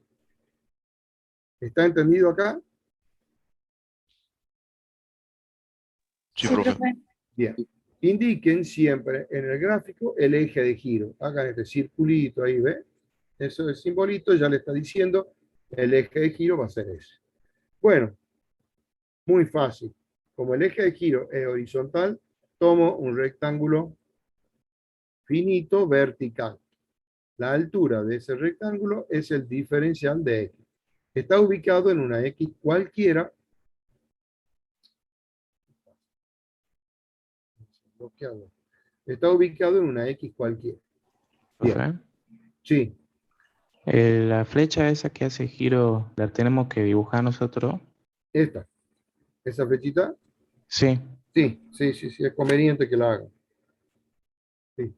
¿Está entendido acá? Sí, profe. Bien. Indiquen siempre en el gráfico el eje de giro. Hagan este circulito ahí, ¿ve? Eso es simbolito, ya le está diciendo el eje de giro va a ser ese. Bueno, muy fácil. Como el eje de giro es horizontal, tomo un rectángulo finito vertical. La altura de ese rectángulo es el diferencial de x. Está ubicado en una x cualquiera. Está ubicado en una x cualquiera. Profe, Bien. Sí. La flecha esa que hace giro, ¿la tenemos que dibujar nosotros? Esta. ¿Esa flechita? Sí. Sí, es conveniente que la hagan. Sí.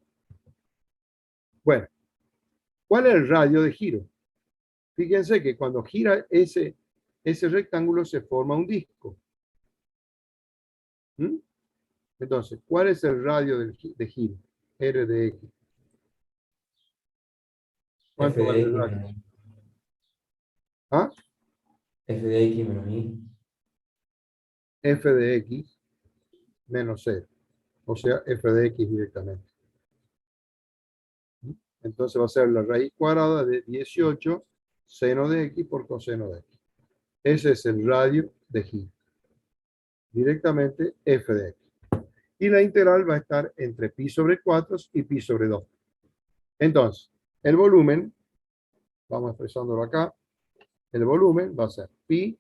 Bueno, ¿cuál es el radio de giro? Fíjense que cuando gira ese rectángulo se forma un disco. Entonces, ¿cuál es el radio de giro? R de X. ¿Cuánto F vale de el X radio? menos ¿Ah? F de X menos I. F de X menos 0. O sea, F de X directamente. Entonces va a ser la raíz cuadrada de 18 seno de X por coseno de X. Ese es el radio de giro. Directamente F de X. Y la integral va a estar entre pi sobre 4 y pi sobre 2. Entonces, el volumen, vamos expresándolo acá, el volumen va a ser pi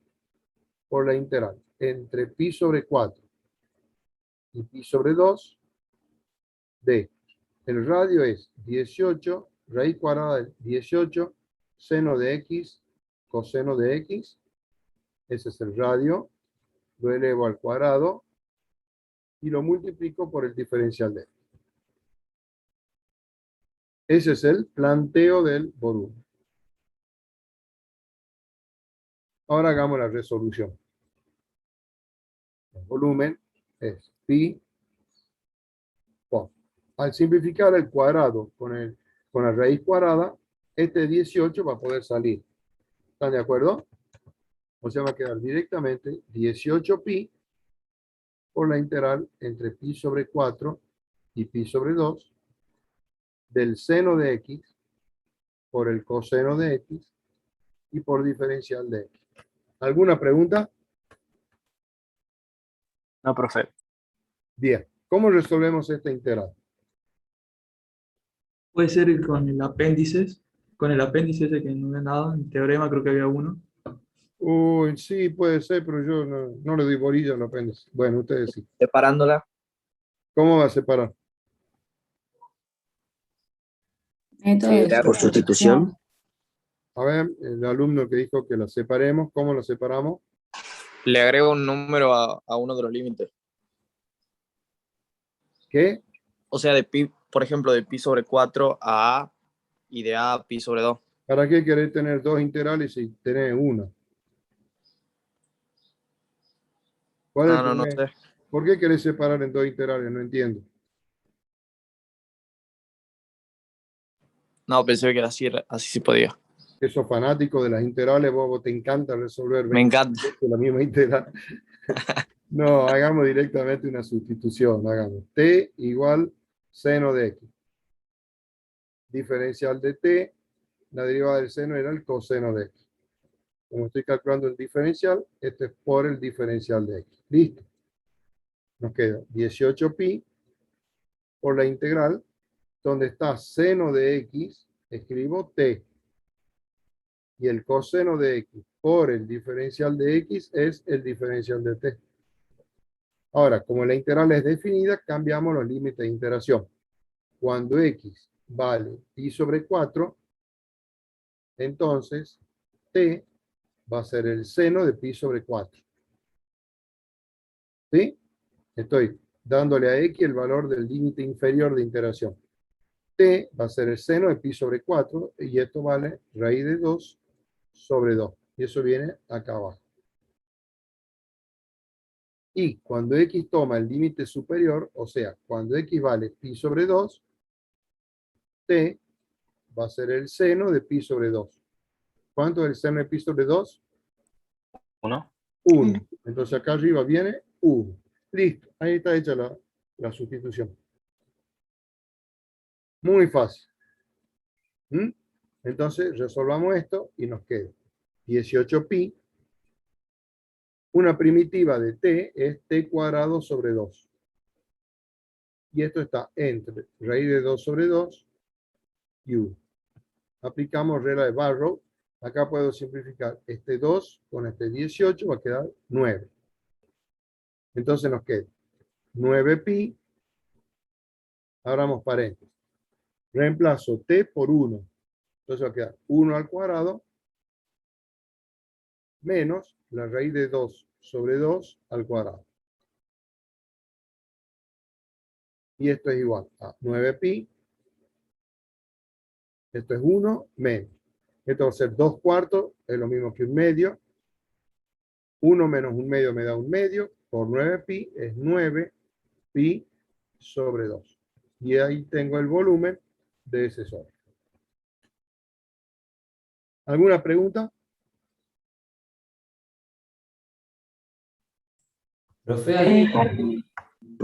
por la integral entre pi sobre 4 y pi sobre 2 de el radio es 18 raíz cuadrada de 18 seno de x coseno de x. Ese es el radio. Lo elevo al cuadrado y lo multiplico por el diferencial de x. Ese es el planteo del volumen. Ahora hagamos la resolución. El volumen es pi por. Al simplificar el cuadrado con la raíz cuadrada, este 18 va a poder salir. ¿Están de acuerdo? O sea, va a quedar directamente 18 pi por la integral entre pi sobre 4 y pi sobre 2 del seno de x por el coseno de x y por diferencial de x. ¿Alguna pregunta? No, profe. Bien. ¿Cómo resolvemos esta integral? Puede ser con el apéndice ese que no me han dado, el teorema creo que había uno. Uy, sí, puede ser, pero yo no le doy bolilla a los apéndices. Bueno, ustedes sí. Separándola. ¿Cómo va a separar? Método de Por sustitución. A ver, el alumno que dijo que la separemos, ¿cómo la separamos? Le agrego un número a uno de los límites. ¿Qué? O sea, de pi, por ejemplo, de pi sobre 4 a A y de A a pi sobre 2. ¿Para qué querés tener dos integrales si tenés una? ¿Cuál es el No problema? sé. ¿Por qué querés separar en dos integrales? No entiendo. No, pensé que era así sí podía. Que sos fanático de las integrales, vos te encanta resolver Me encanta. la misma integral. No, hagamos directamente una sustitución. Hagamos t igual seno de x. Diferencial de t, la derivada del seno era el coseno de x. Como estoy calculando el diferencial, esto es por el diferencial de x. Listo. Nos queda 18pi por la integral, donde está seno de x, escribo t. Y el coseno de x por el diferencial de x es el diferencial de t. Ahora, como la integral es definida, cambiamos los límites de integración. Cuando x vale pi sobre 4, entonces t va a ser el seno de pi sobre 4. ¿Sí? Estoy dándole a x el valor del límite inferior de integración. T va a ser el seno de pi sobre 4 y esto vale raíz de 2 sobre 2. Y eso viene acá abajo. Y cuando x toma el límite superior, o sea, cuando x vale pi sobre 2, t va a ser el seno de pi sobre 2. ¿Cuánto es el seno de pi sobre 2? 1. 1. Entonces acá arriba viene 1. Listo, ahí está hecha la sustitución. Muy fácil. Entonces resolvamos esto y nos queda 18pi. Una primitiva de t es t cuadrado sobre 2. Y esto está entre raíz de 2 sobre 2 y 1. Aplicamos regla de Barrow. Acá puedo simplificar este 2 con este 18, va a quedar 9. Entonces nos queda 9pi. Abramos paréntesis. Reemplazo t por 1. Entonces va a quedar 1 al cuadrado menos la raíz de 2 sobre 2 al cuadrado. Y esto es igual a 9pi. Esto es 1 menos. Esto va a ser 2 cuartos, es lo mismo que 1 medio. 1 menos 1 medio me da 1 medio. Por 9pi es 9pi sobre 2. Y ahí tengo el volumen de ese sólido. ¿Alguna pregunta? Profe, ahí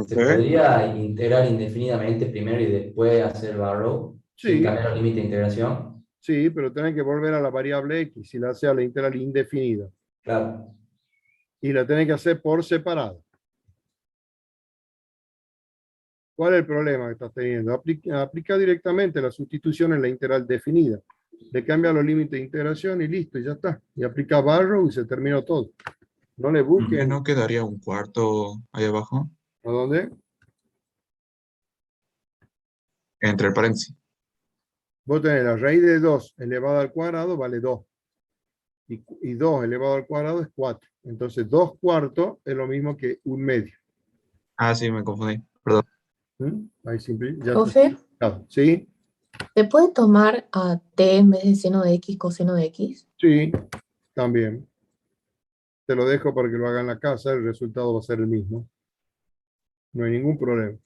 se podría integrar indefinidamente primero y después hacer Barrow sin Sí. cambiar los límites de integración. Sí, pero tenés que volver a la variable x si la hace a la integral indefinida. Claro. Y la tenés que hacer por separado. ¿Cuál es el problema que estás teniendo? Aplica directamente la sustitución en la integral definida. Le cambia los límites de integración y listo, y ya está. Y aplica Barrow y se terminó todo. No le busques. ¿No quedaría un cuarto ahí abajo? ¿A dónde? Entre el paréntesis. Vos tenés la raíz de 2 elevado al cuadrado vale 2. Y 2 elevado al cuadrado es 4. Entonces 2 cuartos es lo mismo que 1 medio. Ah, sí, me confundí. Perdón. Ahí simple. Ya Profe, ¿sí? ¿se puede tomar a t en vez de seno de x coseno de x? Sí, también. Te lo dejo para que lo haga en la casa, el resultado va a ser el mismo. No hay ningún problema.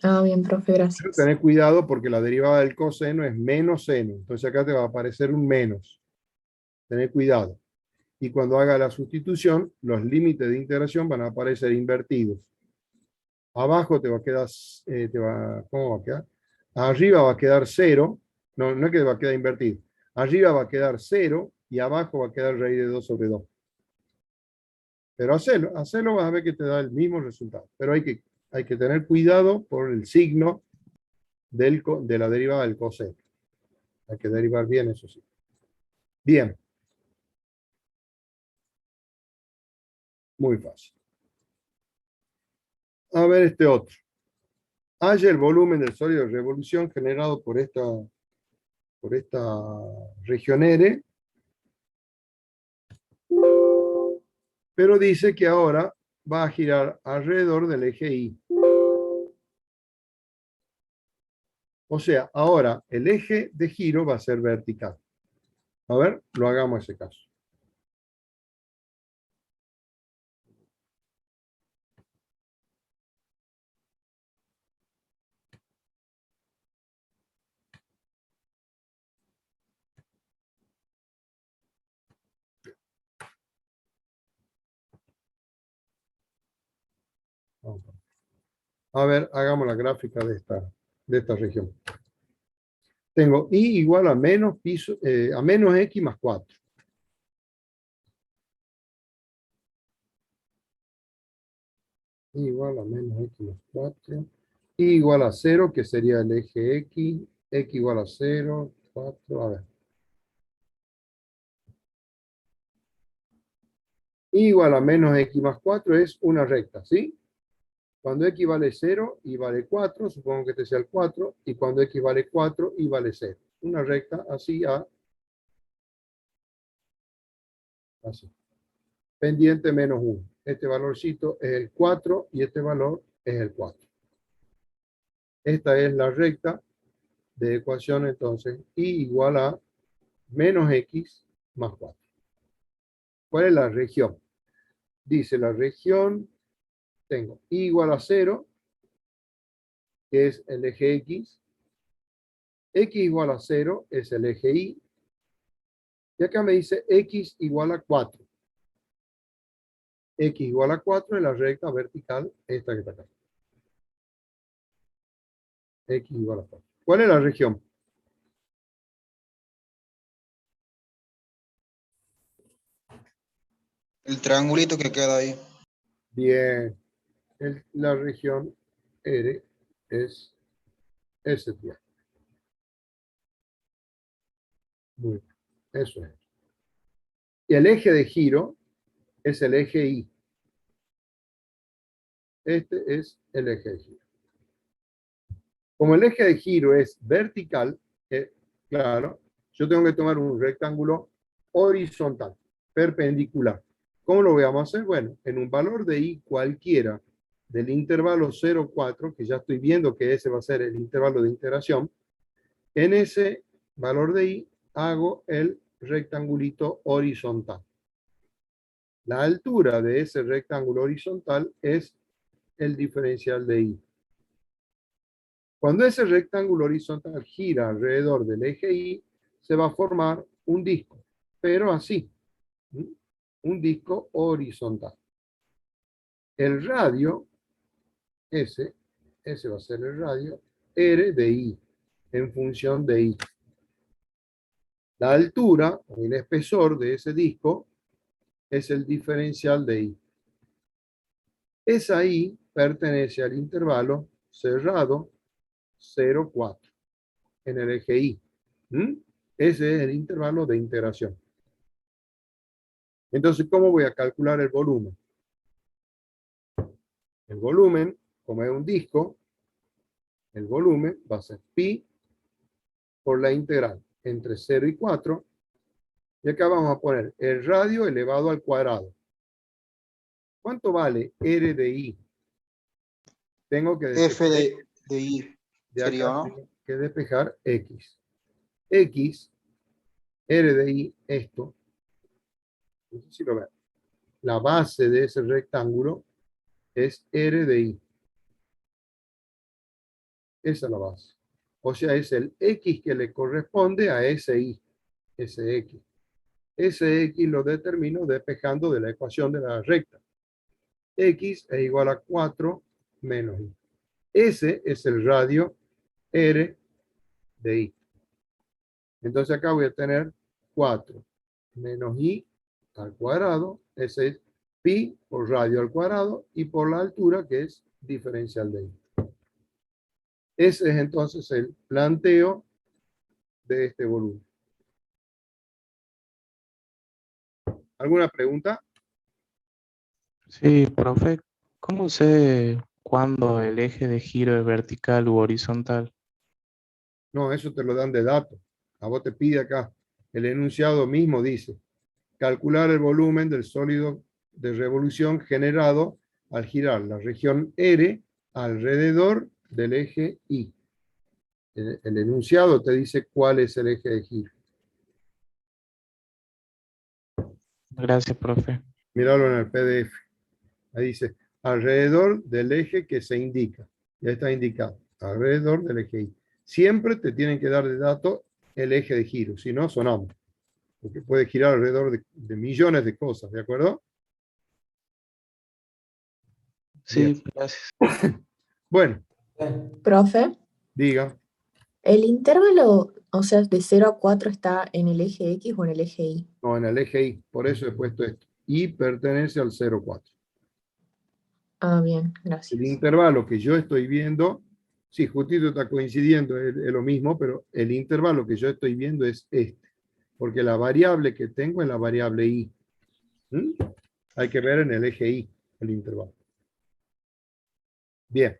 Ah, bien, profe, gracias. Pero tened cuidado porque la derivada del coseno es menos seno. Entonces acá te va a aparecer un menos. Tened cuidado. Y cuando haga la sustitución, los límites de integración van a aparecer invertidos. Abajo te va a quedar, ¿cómo va a quedar? Arriba va a quedar 0. No es que va a quedar invertido. Arriba va a quedar 0 y abajo va a quedar raíz de 2 sobre 2. Pero hacelo, vas a ver que te da el mismo resultado. Pero hay que tener cuidado por el signo de la derivada del coseno. Hay que derivar bien, eso sí. Bien. Muy fácil. A ver este otro. Halla el volumen del sólido de revolución generado por esta región R, pero dice que ahora va a girar alrededor del eje Y. O sea, ahora el eje de giro va a ser vertical. A ver, lo hagamos ese caso. A ver, hagamos la gráfica de esta región. Tengo Y igual a menos X más 4. Y igual a menos X más 4. Y igual a 0, que sería el eje X. X igual a 0, 4, a ver. Y igual a menos X más 4 es una recta, ¿sí? Cuando X vale 0, Y vale 4, supongo que este sea el 4, y cuando X vale 4, Y vale 0. Una recta así así. Pendiente menos 1. Este valorcito es el 4 y este valor es el 4. Esta es la recta de ecuación, entonces, Y igual a menos X más 4. ¿Cuál es la región? Dice la región, tengo Y igual a 0, que es el eje X. X igual a 0 es el eje Y. Y acá me dice X igual a 4. X igual a 4 es la recta vertical, esta que está acá. X igual a 4. ¿Cuál es la región? El triangulito que queda ahí. Bien. La región R es ese triángulo. Muy bien. Eso es. Y el eje de giro es el eje Y. Este es el eje de giro. Como el eje de giro es vertical, claro, yo tengo que tomar un rectángulo horizontal, perpendicular. ¿Cómo lo vamos a hacer? Bueno, en un valor de Y cualquiera del intervalo 0, 4, que ya estoy viendo que ese va a ser el intervalo de integración, en ese valor de Y hago el rectangulito horizontal. La altura de ese rectángulo horizontal es el diferencial de Y. Cuando ese rectángulo horizontal gira alrededor del eje Y, se va a formar un disco, pero así, un disco horizontal. El radio, ese va a ser el radio, R de Y, en función de Y. La altura, o el espesor de ese disco, es el diferencial de Y. Esa Y pertenece al intervalo cerrado 0, 4, en el eje Y. Ese es el intervalo de integración. Entonces, ¿cómo voy a calcular el volumen? El volumen, como es un disco, el volumen va a ser pi por la integral entre 0 y 4. Y acá vamos a poner el radio elevado al cuadrado. ¿Cuánto vale R de I? Tengo que F de I. De sería, acá ¿no? tengo que despejar X. X, R de I, esto. No sé si lo ven. La base de ese rectángulo es R de I. Esa es la base. O sea, es el X que le corresponde a ese Y, ese X. Ese X lo determino despejando de la ecuación de la recta. X es igual a 4 menos Y. Ese es el radio R de I. Entonces acá voy a tener 4 menos I al cuadrado. Ese es pi por radio al cuadrado y por la altura, que es diferencial de I. Ese es entonces el planteo de este volumen. ¿Alguna pregunta? Sí, profe, ¿cómo sé cuándo el eje de giro es vertical u horizontal? No, eso te lo dan de datos. A vos te pide acá. El enunciado mismo dice, calcular el volumen del sólido de revolución generado al girar la región R alrededor del eje Y. El enunciado te dice cuál es el eje de giro. Gracias, profe. Míralo en el PDF. Ahí dice, alrededor del eje que se indica. Ya está indicado, alrededor del eje Y. Siempre te tienen que dar de dato el eje de giro, si no, sonamos. Porque puede girar alrededor de millones de cosas, ¿de acuerdo? Sí, Bien. gracias. Bueno, Profe, diga. ¿el intervalo, o sea, de 0 a 4 está en el eje X o en el eje Y? No, en el eje Y, por eso he puesto esto. Y pertenece al 0,4. Ah, bien, gracias. El intervalo que yo estoy viendo, sí, justito está coincidiendo, es lo mismo, pero el intervalo que yo estoy viendo es este. Porque la variable que tengo es la variable Y. ¿Mm? Hay que ver en el eje Y el intervalo. Bien.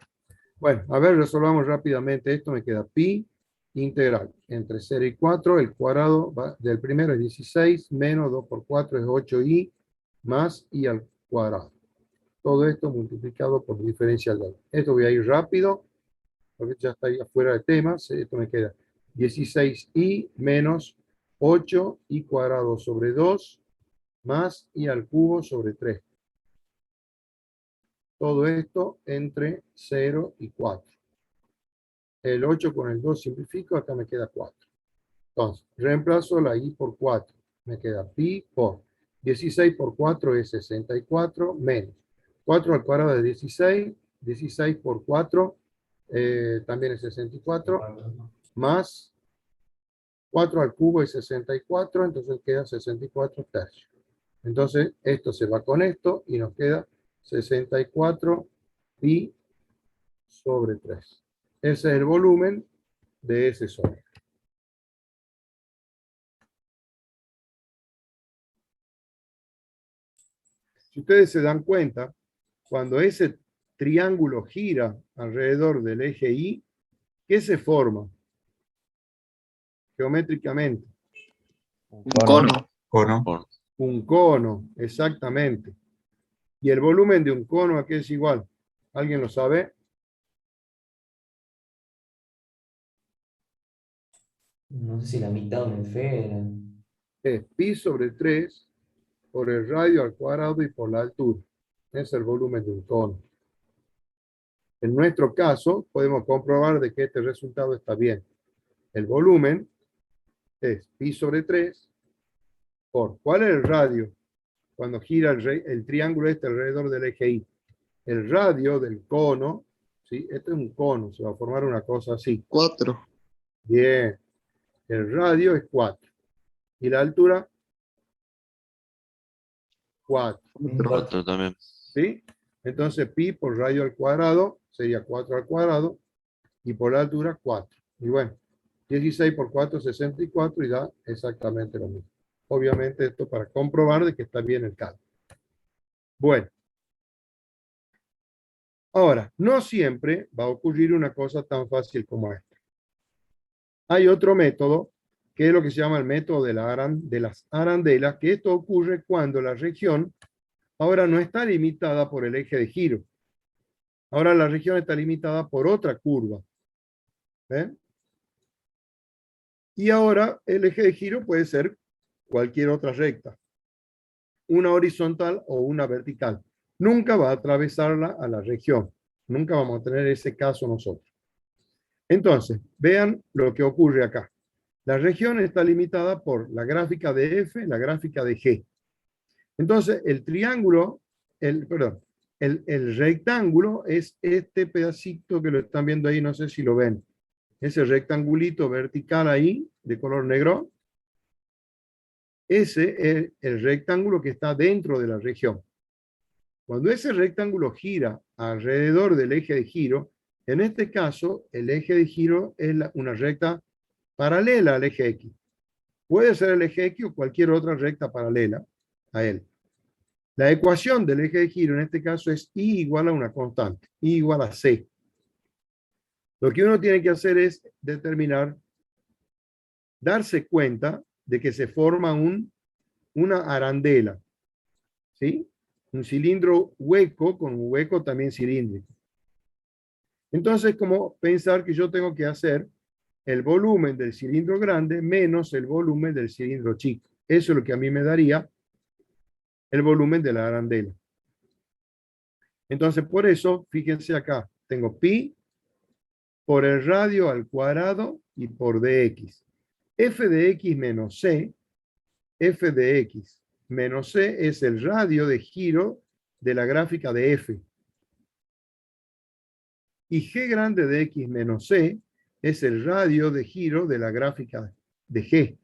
Bueno, a ver, resolvamos rápidamente esto. Me queda pi integral entre 0 y 4. El cuadrado del primero es 16, menos 2 por 4 es 8i, más i al cuadrado. Todo esto multiplicado por diferencial de i. Esto voy a ir rápido, porque ya está ahí afuera de temas. Esto me queda 16i menos 8i cuadrado sobre 2, más i al cubo sobre 3. Todo esto entre 0 y 4. El 8 con el 2 simplifico, acá me queda 4. Entonces, reemplazo la i por 4. Me queda pi por 16 por 4 es 64, menos 4 al cuadrado de 16, 16 por 4 también es 64, más 4 al cubo es 64, entonces queda 64 tercios. Entonces, esto se va con esto y nos queda 64 pi sobre 3. Ese es el volumen de ese sólido. Si ustedes se dan cuenta, cuando ese triángulo gira alrededor del eje Y, ¿qué se forma geométricamente? Un cono. Cono. Un cono, exactamente. ¿Y el volumen de un cono a qué es igual? ¿Alguien lo sabe? No sé si la mitad de una esfera. Es pi sobre 3 por el radio al cuadrado y por la altura. Es el volumen de un cono. En nuestro caso, podemos comprobar de que este resultado está bien. El volumen es pi sobre 3 por, ¿cuál es el radio cuando gira el triángulo este alrededor del eje Y? El radio del cono, ¿sí? Este es un cono, se va a formar una cosa así. 4. Bien. El radio es 4. ¿Y la altura? 4. 4 también. ¿Sí? Entonces pi por radio al cuadrado sería 4 al cuadrado y por la altura 4. Y bueno, 16 por 4 es 64 y da exactamente lo mismo. Obviamente esto para comprobar de que está bien el cálculo. Bueno. Ahora, no siempre va a ocurrir una cosa tan fácil como esta. Hay otro método, que es lo que se llama el método de las arandelas, que esto ocurre cuando la región ahora no está limitada por el eje de giro. Ahora la región está limitada por otra curva. ¿Ven? Y ahora el eje de giro puede ser cualquier otra recta. Una horizontal o una vertical. Nunca va a atravesarla a la región. Nunca vamos a tener ese caso nosotros. Entonces, vean lo que ocurre acá. La región está limitada por la gráfica de F, la gráfica de G. Entonces, el triángulo, el rectángulo es este pedacito que lo están viendo ahí, no sé si lo ven. Ese rectangulito vertical ahí, de color negro. Ese es el rectángulo que está dentro de la región. Cuando ese rectángulo gira alrededor del eje de giro, En este caso, el eje de giro es una recta paralela al eje X. Puede ser el eje X o cualquier otra recta paralela a él. La ecuación del eje de giro en este caso es I igual a una constante, I igual a C. Lo que uno tiene que hacer es determinar, darse cuenta de que se forma una arandela, ¿sí? Un cilindro hueco con un hueco también cilíndrico. Entonces, como pensar que yo tengo que hacer el volumen del cilindro grande menos el volumen del cilindro chico. Eso es lo que a mí me daría el volumen de la arandela. Entonces, por eso, fíjense acá, tengo pi por el radio al cuadrado y por dx. F de x menos c, f de x menos c es el radio de giro de la gráfica de f. Y g grande de x menos c es el radio de giro de la gráfica de g.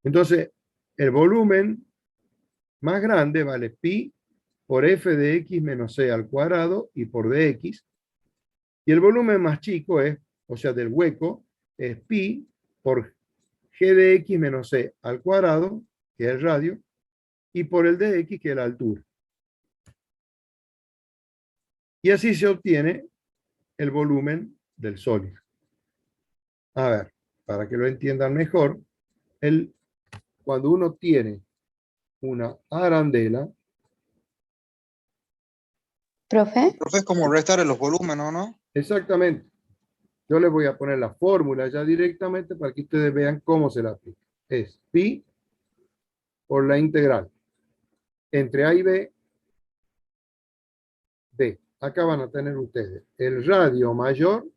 Entonces, el volumen más grande vale pi por f de x menos c al cuadrado y por dx. Y el volumen más chico es, o sea, del hueco, es pi por g de x menos c al cuadrado, que es el radio, y por el dx, que es la altura. Y así se obtiene el volumen del sólido. A ver, para que lo entiendan mejor, cuando uno tiene una arandela. ¿Profe? Profe, es como restar en los volúmenes, ¿no? Exactamente. Yo les voy a poner la fórmula ya directamente para que ustedes vean cómo se la aplica. Es pi por la integral entre A y B, B. Acá van a tener ustedes el radio mayor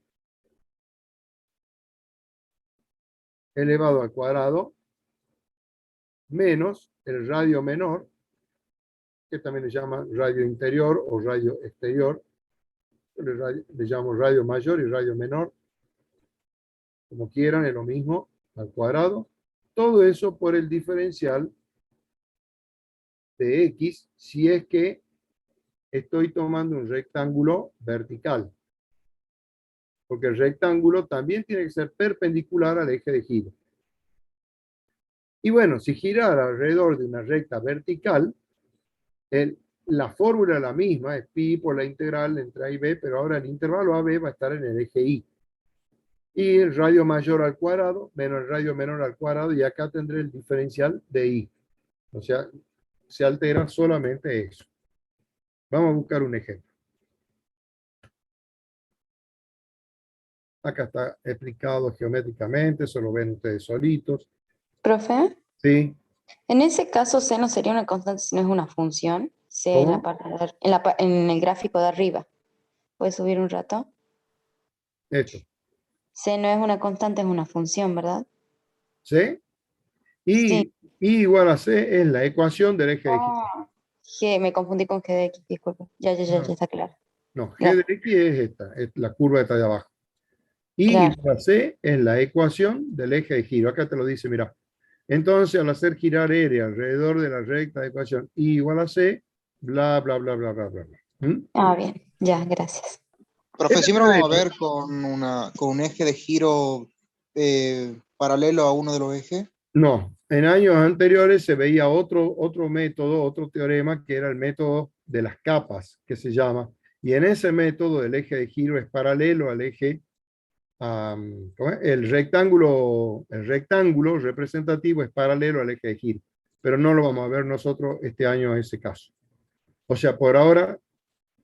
elevado al cuadrado menos el radio menor, que también le llaman radio interior o radio exterior. Le llamo radio mayor y radio menor. Como quieran, es lo mismo, al cuadrado. Todo eso por el diferencial de x, si es que estoy tomando un rectángulo vertical. Porque el rectángulo también tiene que ser perpendicular al eje de giro. Y bueno, si girara alrededor de una recta vertical, la fórmula es la misma, es pi por la integral entre A y B, pero ahora el intervalo AB va a estar en el eje Y. Y el radio mayor al cuadrado menos el radio menor al cuadrado, y acá tendré el diferencial de Y. O sea, se altera solamente eso. Vamos a buscar un ejemplo. Acá está explicado geométricamente, eso lo ven ustedes solitos. ¿Profe? Sí. En ese caso, C no sería una constante, sino es una función. C en, ¿Cómo? en el gráfico de arriba. ¿Puedes subir un rato? Esto. C no es una constante, es una función, ¿verdad? ¿Sí? Y I igual a C es la ecuación del eje de giro. G, me confundí con G de X, disculpe. Ya está claro. No, G de X es esta, es la curva esta de abajo. Y igual a C es la ecuación del eje de giro. Acá te lo dice, mira. Entonces, al hacer girar R alrededor de la recta de ecuación I igual a C, bla, bla, bla, bla, bla, bla. Ah, bien. Ya, gracias. Profe, siempre vamos a ver con un eje de giro paralelo a uno de los ejes. No, en años anteriores se veía otro método, otro teorema, que era el método de las capas, que se llama. Y en ese método el eje de giro es paralelo al eje, el rectángulo representativo es paralelo al eje de giro. Pero no lo vamos a ver nosotros este año en ese caso. O sea, por ahora,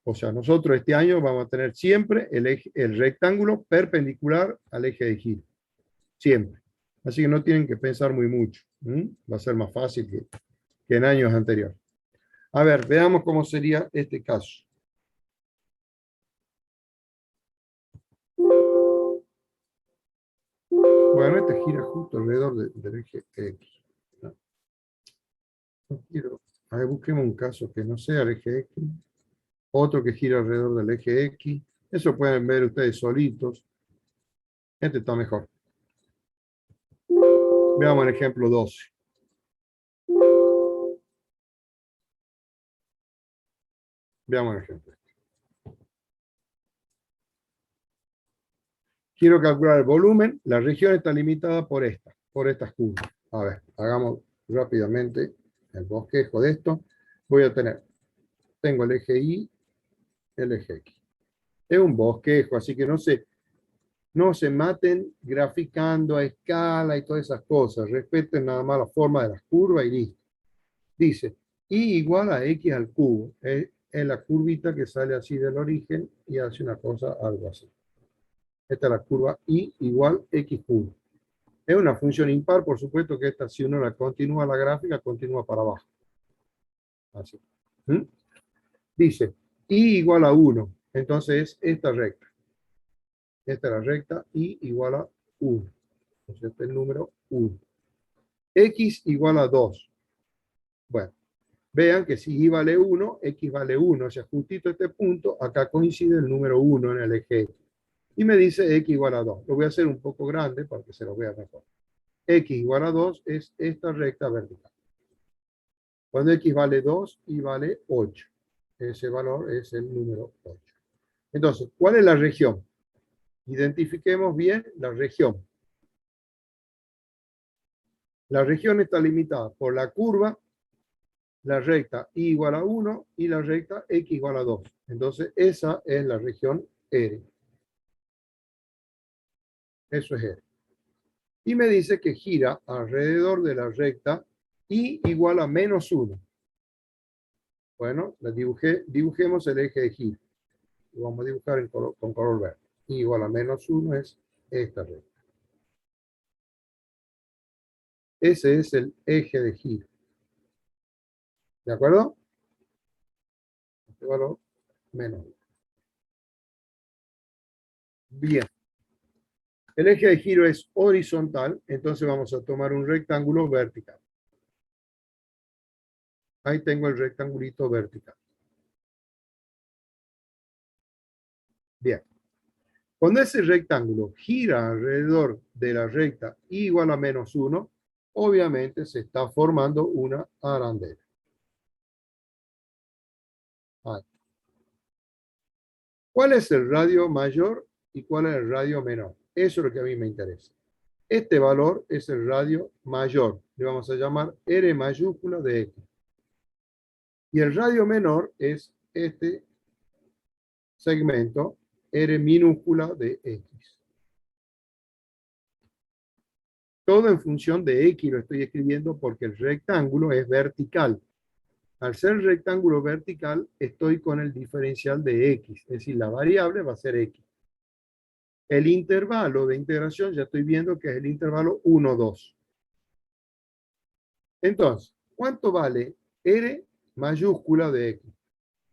nosotros este año vamos a tener siempre el rectángulo perpendicular al eje de giro. Siempre. Así que no tienen que pensar muy mucho. Va a ser más fácil que en años anteriores. A ver, veamos cómo sería este caso. Bueno, este gira justo alrededor del eje X. No quiero. A ver, busquemos un caso que no sea el eje X. Otro que gira alrededor del eje X. Eso pueden ver ustedes solitos. Este está mejor. Veamos el ejemplo 12. Veamos el ejemplo. Quiero calcular el volumen. La región está limitada por estas curvas. A ver, hagamos rápidamente el bosquejo de esto. Voy a tengo el eje Y, el eje X. Es un bosquejo, así que no se maten graficando a escala y todas esas cosas. Respeten nada más la forma de las curvas y listo. Dice, Y igual a X al cubo. Es la curvita que sale así del origen y hace una cosa, algo así. Esta es la curva Y igual X cubo. Es una función impar, por supuesto que esta, si uno la continúa la gráfica, continúa para abajo. Así. Dice, Y igual a 1. Entonces es esta recta. Esta es la recta Y igual a 1. Entonces este es el número 1. X igual a 2. Bueno, vean que si Y vale 1, X vale 1. O sea, justito este punto, acá coincide el número 1 en el eje X. Y me dice X igual a 2. Lo voy a hacer un poco grande para que se lo vea mejor. X igual a 2 es esta recta vertical. Cuando X vale 2, Y vale 8. Ese valor es el número 8. Entonces, ¿cuál es la región? Identifiquemos bien la región. La región está limitada por la curva, la recta Y igual a 1 y la recta X igual a 2. Entonces, esa es la región R. Eso es R. Y me dice que gira alrededor de la recta Y igual a menos 1. Bueno, dibujemos el eje de giro. Lo vamos a dibujar con color verde. Y igual a menos 1 es esta recta. Ese es el eje de giro. ¿De acuerdo? Este valor, menos 1. Bien. El eje de giro es horizontal, entonces vamos a tomar un rectángulo vertical. Ahí tengo el rectangulito vertical. Bien. Cuando ese rectángulo gira alrededor de la recta Y igual a menos 1, obviamente se está formando una arandela. Ahí. ¿Cuál es el radio mayor y cuál es el radio menor? Eso es lo que a mí me interesa. Este valor es el radio mayor. Le vamos a llamar R mayúscula de X. Y el radio menor es este segmento R minúscula de X. Todo en función de X lo estoy escribiendo porque el rectángulo es vertical. Al ser rectángulo vertical, estoy con el diferencial de X. Es decir, la variable va a ser X. El intervalo de integración ya estoy viendo que es el intervalo 1, 2. Entonces, ¿cuánto vale R mayúscula de X?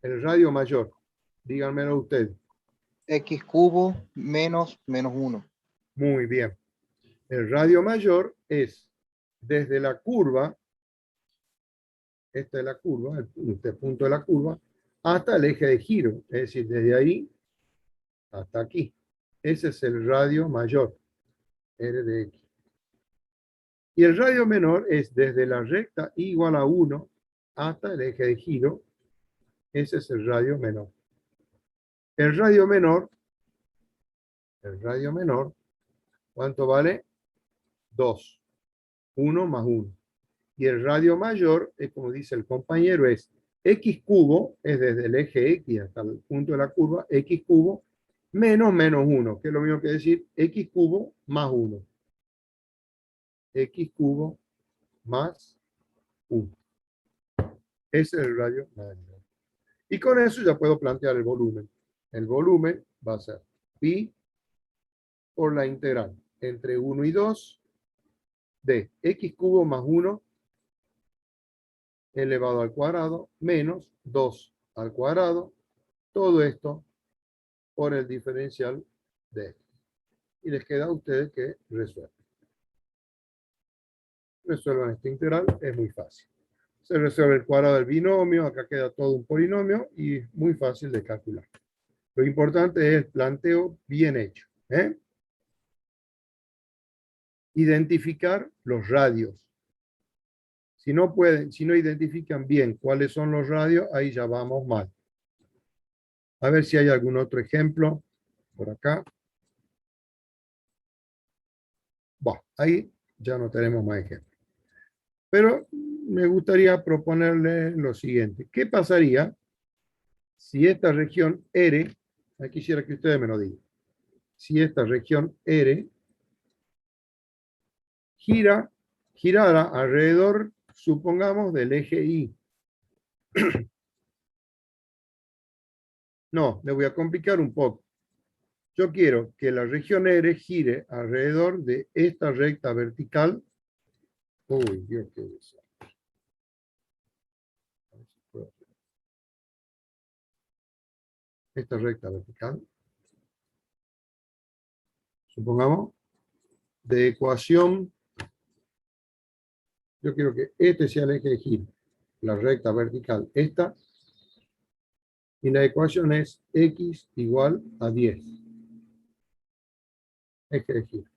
El radio mayor. Díganmelo ustedes. X cubo menos 1. Muy bien. El radio mayor es desde la curva, esta es la curva, este punto de la curva, hasta el eje de giro. Es decir, desde ahí hasta aquí. Ese es el radio mayor, R de X. Y el radio menor es desde la recta Y igual a 1 hasta el eje de giro. Ese es el radio menor. El radio menor, ¿cuánto vale? 2. 1 más 1. Y el radio mayor, es como dice el compañero, es X cubo, es desde el eje X hasta el punto de la curva, X cubo menos 1, que es lo mismo que decir X cubo más 1. X cubo más 1. Ese es el radio mayor. Y con eso ya puedo plantear el volumen. El volumen va a ser pi por la integral entre 1 y 2 de X cubo más 1 elevado al cuadrado menos 2 al cuadrado. Todo esto por el diferencial de X. Y les queda a ustedes que resuelvan. Resuelvan esta integral, es muy fácil. Se resuelve el cuadrado del binomio, acá queda todo un polinomio y es muy fácil de calcular. Lo importante es el planteo bien hecho. Identificar los radios. Si no identifican bien cuáles son los radios, ahí ya vamos mal. A ver si hay algún otro ejemplo por acá. Bueno, ahí ya no tenemos más ejemplos. Pero me gustaría proponerle lo siguiente. ¿Qué pasaría si esta región R, quisiera que ustedes me lo digan, si esta región R girara alrededor, supongamos, del eje Y? No, le voy a complicar un poco. Yo quiero que la región R gire alrededor de esta recta vertical. Uy, Dios, qué desastre. Esta recta vertical. Supongamos, de ecuación, yo quiero que este sea el eje de giro, la recta vertical esta, y la ecuación es x igual a 10. Eje de giro.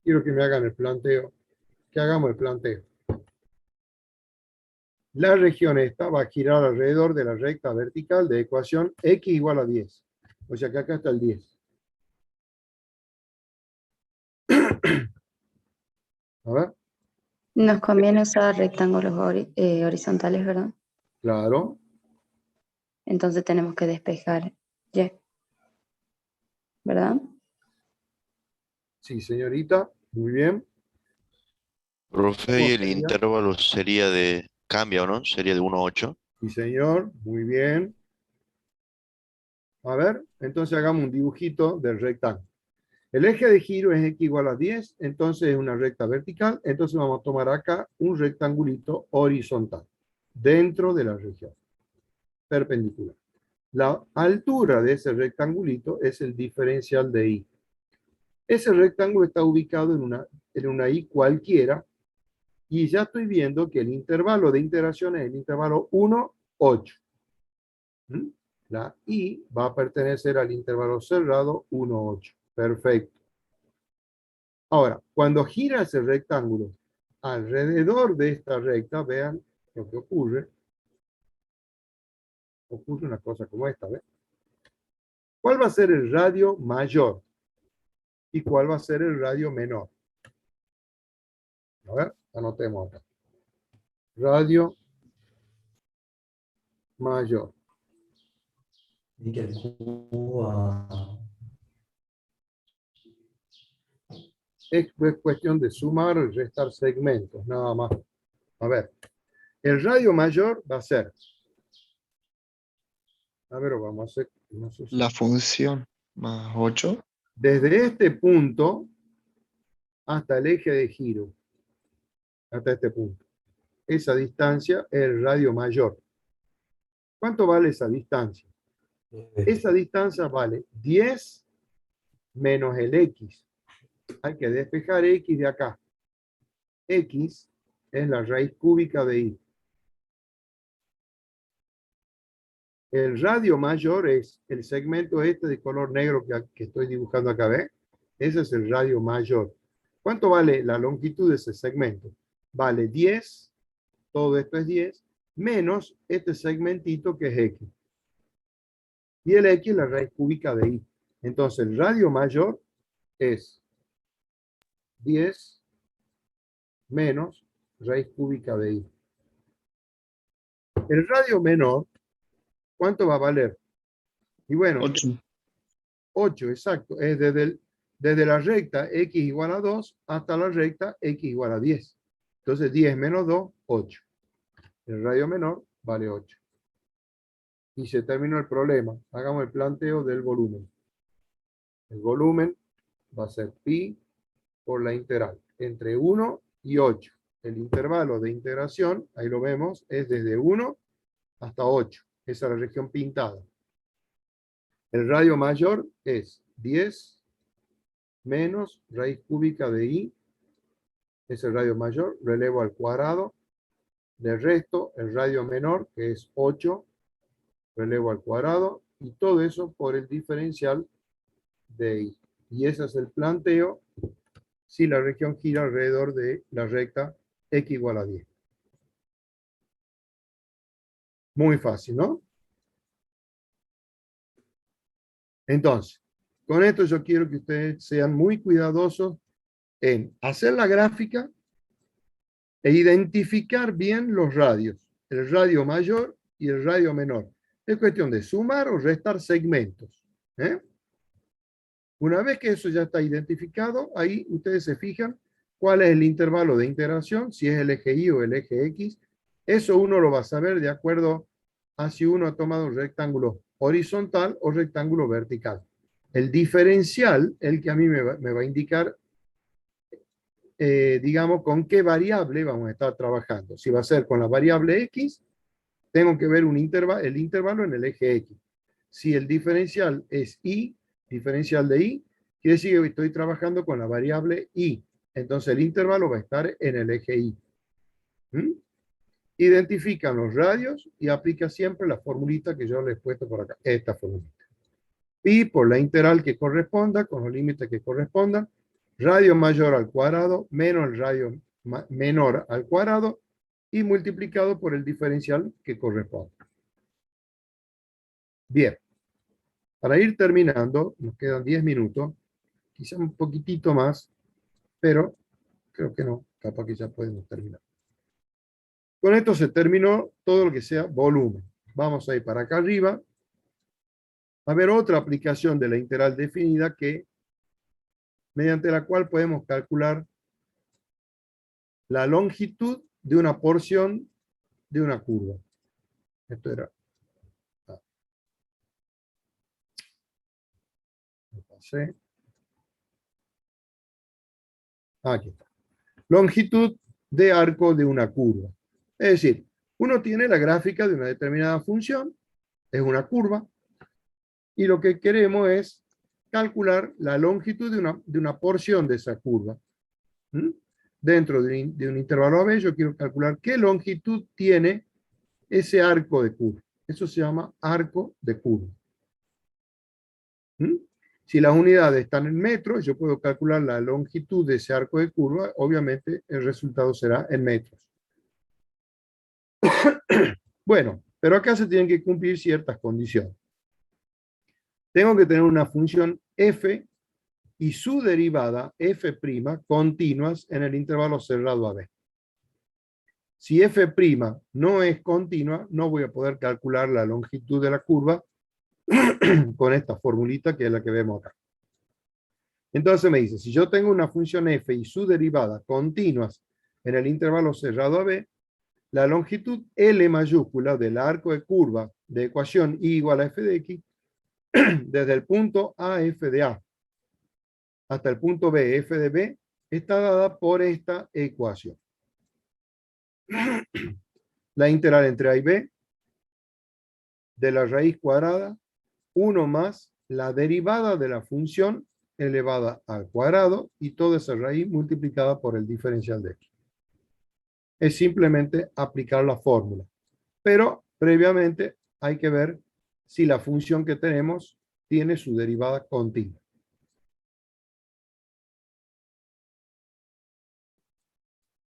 Quiero que me hagan el planteo, que hagamos el planteo. La región esta va a girar alrededor de la recta vertical de ecuación x igual a 10. O sea que acá está el 10. A ver. Nos conviene usar rectángulos horizontales, ¿verdad? Claro. Entonces tenemos que despejar Y, ¿verdad? Sí, señorita. Muy bien. Profe, y el intervalo sería de, cambia, ¿o no? Sería de 1 a 8. Sí, señor. Muy bien. A ver, entonces hagamos un dibujito del rectángulo. El eje de giro es x igual a 10, entonces es una recta vertical. Entonces vamos a tomar acá un rectangulito horizontal dentro de la región perpendicular. La altura de ese rectangulito es el diferencial de y. Ese rectángulo está ubicado en una y cualquiera y ya estoy viendo que el intervalo de integración es el intervalo 1, 8. La y va a pertenecer al intervalo cerrado 1, 8. Perfecto. Ahora, cuando gira ese rectángulo alrededor de esta recta, vean lo que ocurre. Ocurre una cosa como esta, ¿ven? ¿Cuál va a ser el radio mayor? ¿Y cuál va a ser el radio menor? A ver, anotemos acá. Radio mayor. Y que el cubo Es cuestión de sumar y restar segmentos, nada más. A ver, el radio mayor va a ser. A ver, vamos a hacer. No sé si... La función más 8. Desde este punto hasta el eje de giro. Hasta este punto. Esa distancia es el radio mayor. ¿Cuánto vale esa distancia? Esa distancia vale 10 menos el x. Hay que despejar x de acá. X es la raíz cúbica de y. El radio mayor es el segmento este de color negro que estoy dibujando acá, ¿ves? Ese es el radio mayor. ¿Cuánto vale la longitud de ese segmento? Vale 10, todo esto es 10, menos este segmentito que es x. Y el x es la raíz cúbica de y. Entonces el radio mayor es 10 menos raíz cúbica de y. El radio menor, ¿cuánto va a valer? Y bueno, 8, exacto. Es desde la recta x igual a 2 hasta la recta x igual a 10. Entonces 10 menos 2, 8. El radio menor vale 8. Y se terminó el problema. Hagamos el planteo del volumen. El volumen va a ser pi por la integral entre 1 y 8. El intervalo de integración, ahí lo vemos, es desde 1 hasta 8. Esa es la región pintada. El radio mayor es 10 menos raíz cúbica de y. Es el radio mayor, lo elevo al cuadrado. Le resto el radio menor, que es 8, lo elevo al cuadrado. Y todo eso por el diferencial de y. Y ese es el planteo si la región gira alrededor de la recta x igual a 10. Muy fácil, ¿no? Entonces, con esto yo quiero que ustedes sean muy cuidadosos en hacer la gráfica e identificar bien los radios, el radio mayor y el radio menor. Es cuestión de sumar o restar segmentos. Una vez que eso ya está identificado, ahí ustedes se fijan cuál es el intervalo de integración, si es el eje Y o el eje X. Eso uno lo va a saber de acuerdo a si uno ha tomado un rectángulo horizontal o rectángulo vertical. El diferencial, el que a mí me va a indicar, digamos, con qué variable vamos a estar trabajando. Si va a ser con la variable X, tengo que ver el intervalo en el eje X. Si el diferencial es Y, diferencial de Y, quiere decir que estoy trabajando con la variable Y. Entonces el intervalo va a estar en el eje Y. Identifican los radios y aplica siempre la formulita que yo les he puesto por acá. Esta formulita. Pi por la integral que corresponda, con los límites que correspondan. Radio mayor al cuadrado menos el radio menor al cuadrado y multiplicado por el diferencial que corresponda. Bien. Para ir terminando, nos quedan 10 minutos, quizá un poquitito más, pero creo que no, capaz que ya podemos terminar. Con esto se terminó todo lo que sea volumen. Vamos a ir para acá arriba. A ver otra aplicación de la integral definida mediante la cual podemos calcular la longitud de una porción de una curva. Esto era... Aquí está. Longitud de arco de una curva. Es decir, uno tiene la gráfica de una determinada función, es una curva, y lo que queremos es calcular la longitud de una porción de esa curva. Dentro de un intervalo AB, yo quiero calcular qué longitud tiene ese arco de curva. Eso se llama arco de curva. Si las unidades están en metros, yo puedo calcular la longitud de ese arco de curva. Obviamente, el resultado será en metros. Bueno, pero acá se tienen que cumplir ciertas condiciones. Tengo que tener una función f y su derivada f' continuas en el intervalo cerrado AB. Si f' no es continua, no voy a poder calcular la longitud de la curva con esta formulita que es la que vemos acá. Entonces me dice, si yo tengo una función f y su derivada continuas en el intervalo cerrado AB, la longitud L mayúscula del arco de curva de ecuación y igual a f de x, desde el punto A, f de A, hasta el punto B, f de B, está dada por esta ecuación. La integral entre A y B de la raíz cuadrada, 1 más la derivada de la función elevada al cuadrado y toda esa raíz multiplicada por el diferencial de x. Es simplemente aplicar la fórmula. Pero previamente hay que ver si la función que tenemos tiene su derivada continua.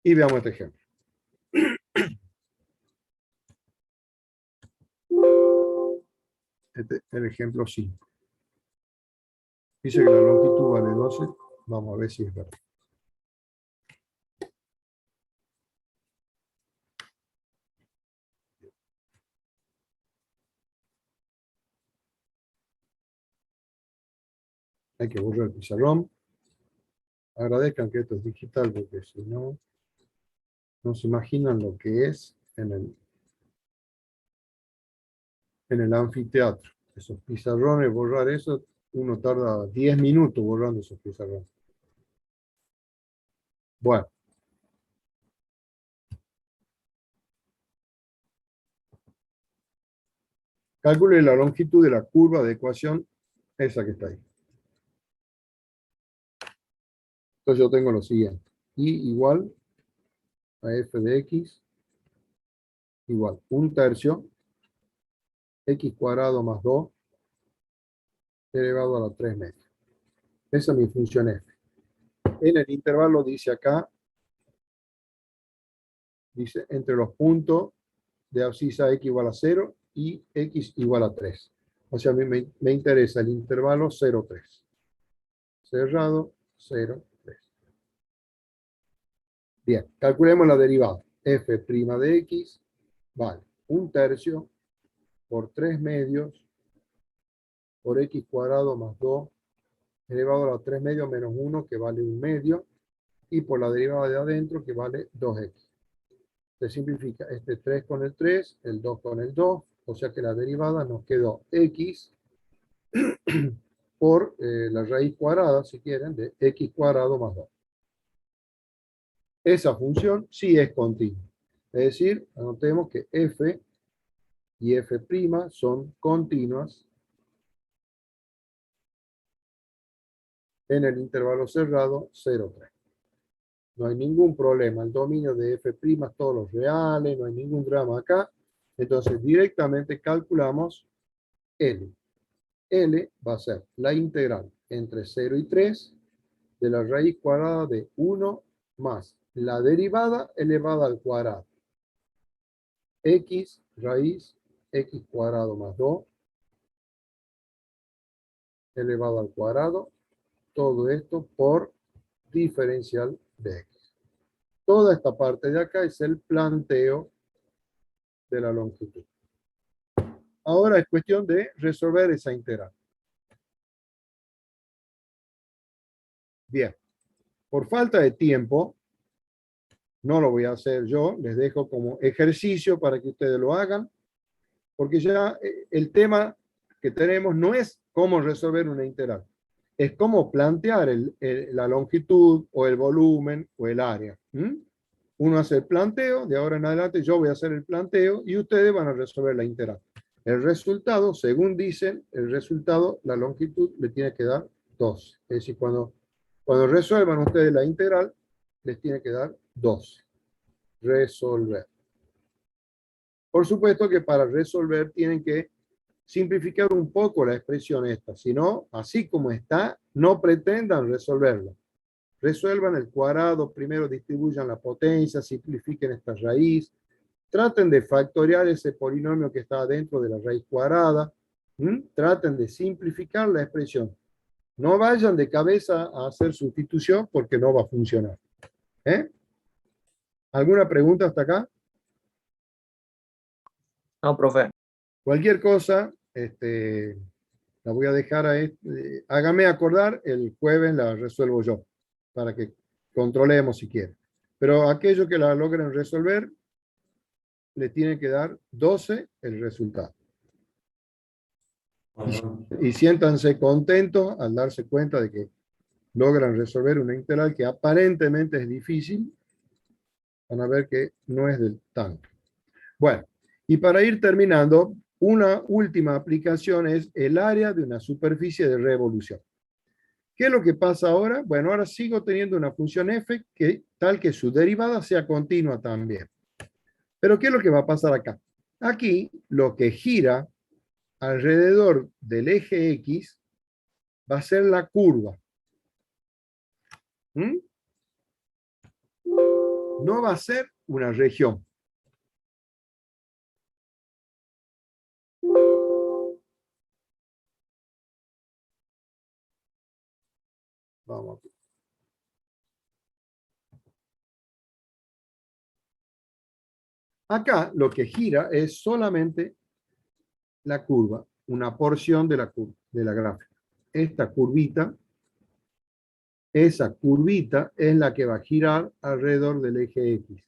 Y veamos este ejemplo. Este es el ejemplo 5. Dice que la longitud vale 12. Vamos a ver si es verdad. Hay que borrar el pizarrón. Agradezcan que esto es digital porque si no, no se imaginan lo que es en el anfiteatro. Esos pizarrones, borrar eso, uno tarda 10 minutos borrando esos pizarrones. Bueno. Calcule la longitud de la curva de ecuación, esa que está ahí. Entonces yo tengo lo siguiente. Y igual a f de x igual 1/3 x cuadrado más 2 elevado a la 3 medios. Esa es mi función f. En el intervalo dice acá, dice entre los puntos de abscisa x igual a 0 y x igual a 3. O sea, a mí me interesa el intervalo 0, 3. Cerrado, 0, 3. Bien, calculemos la derivada. F' de x vale 1/3 por 3 medios por x cuadrado más 2 elevado a la 3 medios menos 1, que vale 1 medio, y por la derivada de adentro, que vale 2x. Se simplifica este 3 con el 3, el 2 con el 2, o sea que la derivada nos quedó x por la raíz cuadrada, si quieren, de x cuadrado más 2. Esa función sí es continua. Es decir, anotemos que f y f' son continuas en el intervalo cerrado 0,3. No hay ningún problema. El dominio de f' todos los reales, no hay ningún drama acá. Entonces, directamente calculamos L. L va a ser la integral entre 0 y 3 de la raíz cuadrada de 1 más la derivada elevada al cuadrado. X raíz x cuadrado más 2 elevado al cuadrado. Todo esto por diferencial de x. Toda esta parte de acá es el planteo de la longitud. Ahora es cuestión de resolver esa integral. Bien, por falta de tiempo, no lo voy a hacer yo, les dejo como ejercicio para que ustedes lo hagan, porque ya el tema que tenemos no es cómo resolver una integral, es cómo plantear la longitud o el volumen o el área. Uno hace el planteo, de ahora en adelante yo voy a hacer el planteo y ustedes van a resolver la integral. El resultado, según dicen, el resultado, la longitud le tiene que dar 12. Es decir, cuando resuelvan ustedes la integral, les tiene que dar 12. Resolver. Por supuesto que para resolver tienen que simplificar un poco la expresión esta. Si no, así como está, no pretendan resolverla. Resuelvan el cuadrado, primero distribuyan la potencia, simplifiquen esta raíz, traten de factoriar ese polinomio que está dentro de la raíz cuadrada, traten de simplificar la expresión. No vayan de cabeza a hacer sustitución porque no va a funcionar. ¿Alguna pregunta hasta acá? No, profe. Cualquier cosa, la voy a dejar ahí. Hágame acordar, el jueves la resuelvo yo, para que controlemos si quieren. Pero aquellos que la logren resolver, le tienen que dar 12 el resultado. Y siéntanse contentos al darse cuenta de que logran resolver una integral que aparentemente es difícil. Van a ver que no es del tanto. Bueno, y para ir terminando, una última aplicación es el área de una superficie de revolución. ¿Qué es lo que pasa ahora? Bueno, ahora sigo teniendo una función f tal que su derivada sea continua también. Pero ¿qué es lo que va a pasar acá? Aquí, lo que gira alrededor del eje X va a ser la curva. No va a ser una región. Vamos aquí. Acá lo que gira es solamente la curva, una porción de la curva, de la gráfica. Esta curvita, esa curvita es la que va a girar alrededor del eje X.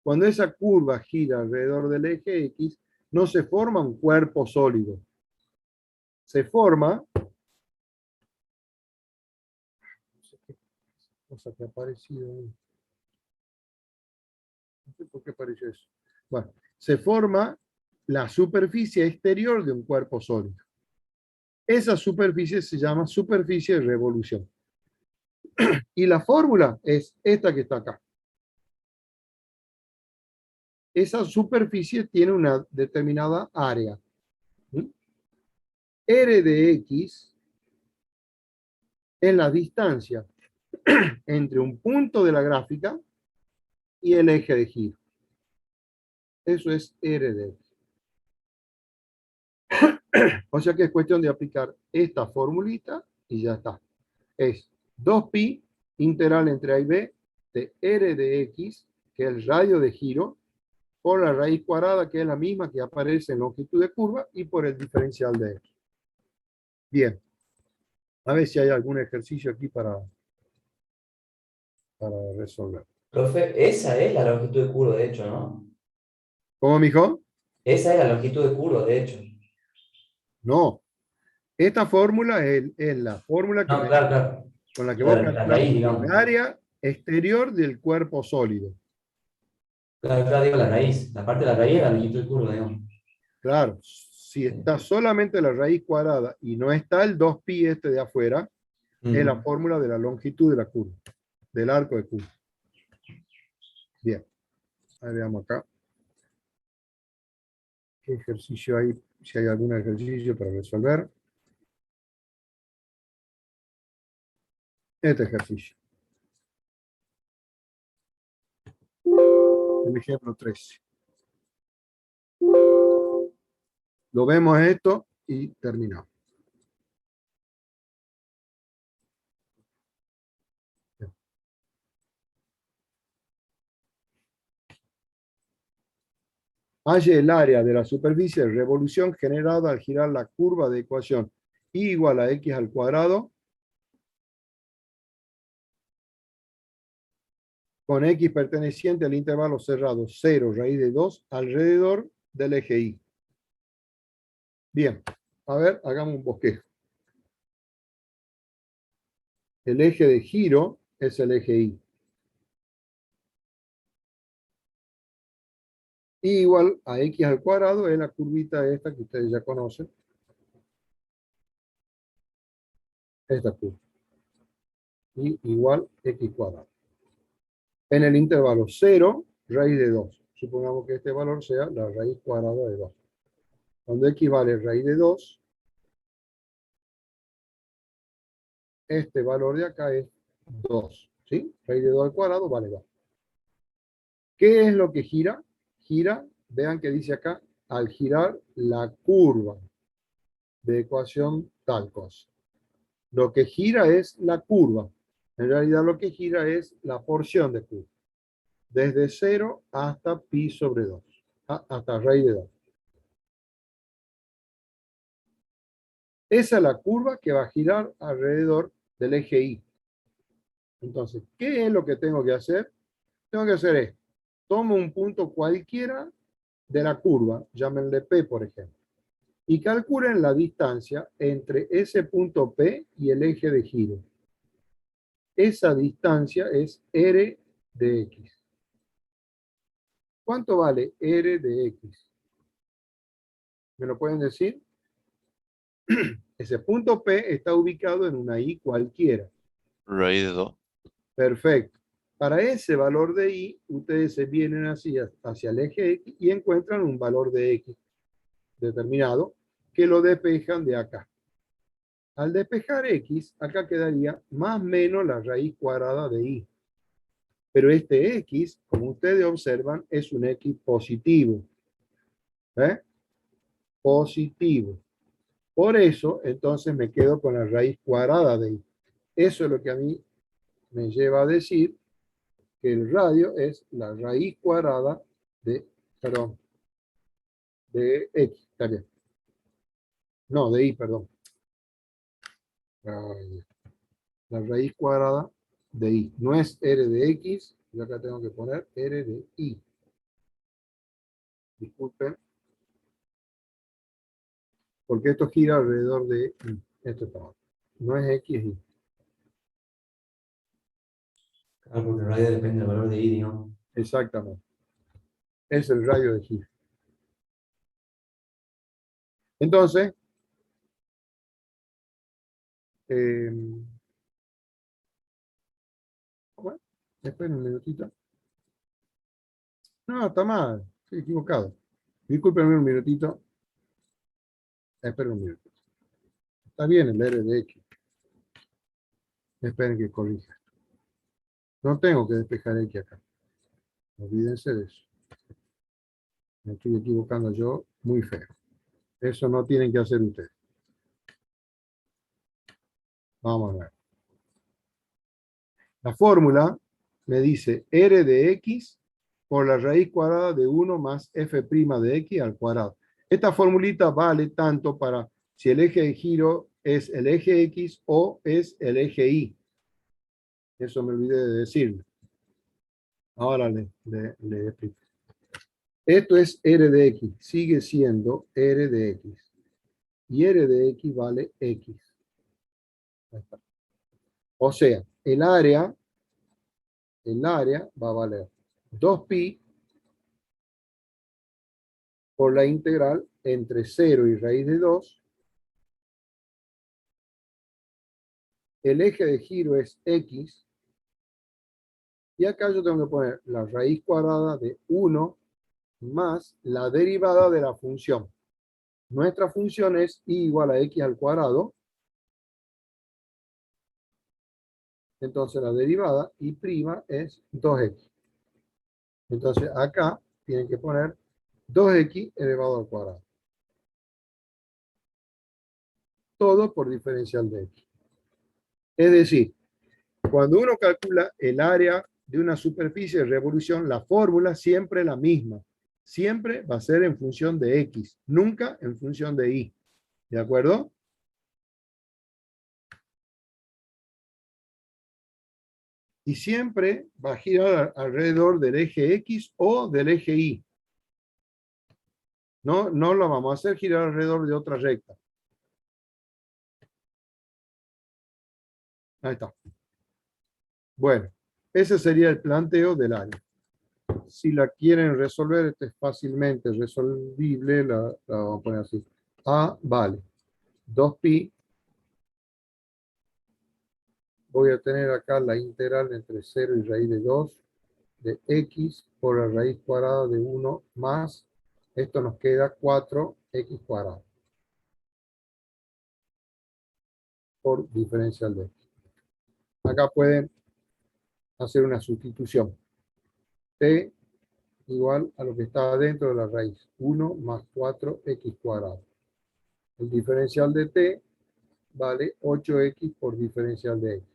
Cuando esa curva gira alrededor del eje X, no se forma un cuerpo sólido. Se forma... No sé qué cosa que ha aparecido ahí. No sé por qué apareció eso. Bueno, se forma la superficie exterior de un cuerpo sólido. Esa superficie se llama superficie de revolución. Y la fórmula es esta que está acá. Esa superficie tiene una determinada área. R de X es la distancia entre un punto de la gráfica y el eje de giro. Eso es R de X. O sea que es cuestión de aplicar esta formulita y ya está. Es 2pi integral entre A y B de R de X, que es el radio de giro, por la raíz cuadrada, que es la misma que aparece en longitud de curva, y por el diferencial de X. Bien. A ver si hay algún ejercicio aquí para resolver. Profe, esa es la longitud de curva, de hecho, ¿no? ¿Cómo, mijo? Esa es la longitud de curva, de hecho. No. Esta fórmula es la fórmula que No, claro. con la que vos La calculás raíz, digamos. el área exterior del cuerpo sólido. Claro, digo la raíz. La parte de la raíz es la longitud de curva, digamos. Claro, si está solamente la raíz cuadrada y no está el 2pi este de afuera, es la fórmula de la longitud de la curva, del arco de curva. Bien. Ahí veamos acá. ¿Qué ejercicio hay? Si hay algún ejercicio para resolver. Este ejercicio. El ejemplo 13. Lo vemos esto y terminamos. Halle el área de la superficie de revolución generada al girar la curva de ecuación y igual a x al cuadrado con x perteneciente al intervalo cerrado 0 raíz de 2 alrededor del eje Y. Bien, a ver, hagamos un bosquejo. El eje de giro es el eje Y. Y igual a x al cuadrado es la curvita esta que ustedes ya conocen. Esta curva. Y igual x cuadrado. En el intervalo 0, raíz de 2. Supongamos que este valor sea la raíz cuadrada de 2. Cuando x vale raíz de 2, este valor de acá es 2. ¿Sí? Raíz de 2 al cuadrado vale 2. ¿Qué es lo que gira? Gira, vean que dice acá, al girar la curva de ecuación tal cosa. Lo que gira es la curva. En realidad lo que gira es la porción de curva. Desde 0 hasta pi sobre 2. Hasta raíz de 2. Esa es la curva que va a girar alrededor del eje Y. Entonces, ¿qué es lo que tengo que hacer? Tengo que hacer esto. Tomo un punto cualquiera de la curva, llámenle P, por ejemplo, y calculen la distancia entre ese punto P y el eje de giro. Esa distancia es R de X. ¿Cuánto vale R de X? ¿Me lo pueden decir? Ese punto P está ubicado en una Y cualquiera. Raíz de 2. Perfecto. Para ese valor de Y, ustedes se vienen hacia el eje X y encuentran un valor de X determinado que lo despejan de acá. Al despejar X, acá quedaría más o menos la raíz cuadrada de Y. Pero este X, como ustedes observan, es un X positivo. ¿Eh? Positivo. Por eso, entonces me quedo con la raíz cuadrada de Y. Eso es lo que a mí me lleva a decir que el radio es la raíz cuadrada de, perdón, de X, está bien. No, de Y, perdón. La raíz cuadrada de Y. No es R de X, yo acá tengo que poner R de Y. Disculpen. Porque esto gira alrededor de Y. Esto está mal. No es X, es Y. Claro, porque el radio depende del valor de Y, digamos. Exactamente. Es el radio de giro. Entonces, bueno, esperen un minutito. No, está mal. Estoy equivocado. Discúlpenme un minutito. Esperen un minuto. Está bien el R de X. Esperen que corrija. No tengo que despejar X acá. Olvídense de eso. Me estoy equivocando yo muy feo. Eso no tienen que hacer ustedes. Vamos a ver. La fórmula me dice R de X por la raíz cuadrada de 1 más F' de X al cuadrado. Esta formulita vale tanto para si el eje de giro es el eje X o es el eje Y. Eso me olvidé de decirlo. Ahora le explico. Esto es R de X. Sigue siendo R de X. Y R de X vale X. Ahí está. O sea, el área va a valer 2pi por la integral entre 0 y raíz de 2. El eje de giro es X. Y acá yo tengo que poner la raíz cuadrada de 1 más la derivada de la función. Nuestra función es y igual a X al cuadrado. Entonces la derivada y' es 2X. Entonces acá tienen que poner 2X elevado al cuadrado. Todo por diferencial de X. Es decir, cuando uno calcula el área de una superficie de revolución, la fórmula siempre es la misma. Siempre va a ser en función de X, nunca en función de Y. ¿De acuerdo? Y siempre va a girar alrededor del eje X o del eje Y. No lo vamos a hacer girar alrededor de otra recta. Ahí está. Bueno, ese sería el planteo del área. Si la quieren resolver, esto es fácilmente resolvible, la vamos a poner así. A vale 2pi. Voy a tener acá la integral entre 0 y raíz de 2 de X por la raíz cuadrada de 1 más, esto nos queda 4X cuadrado por diferencial de X. Acá pueden hacer una sustitución. T igual a lo que está dentro de la raíz, 1 más 4X cuadrado. El diferencial de T vale 8X por diferencial de X.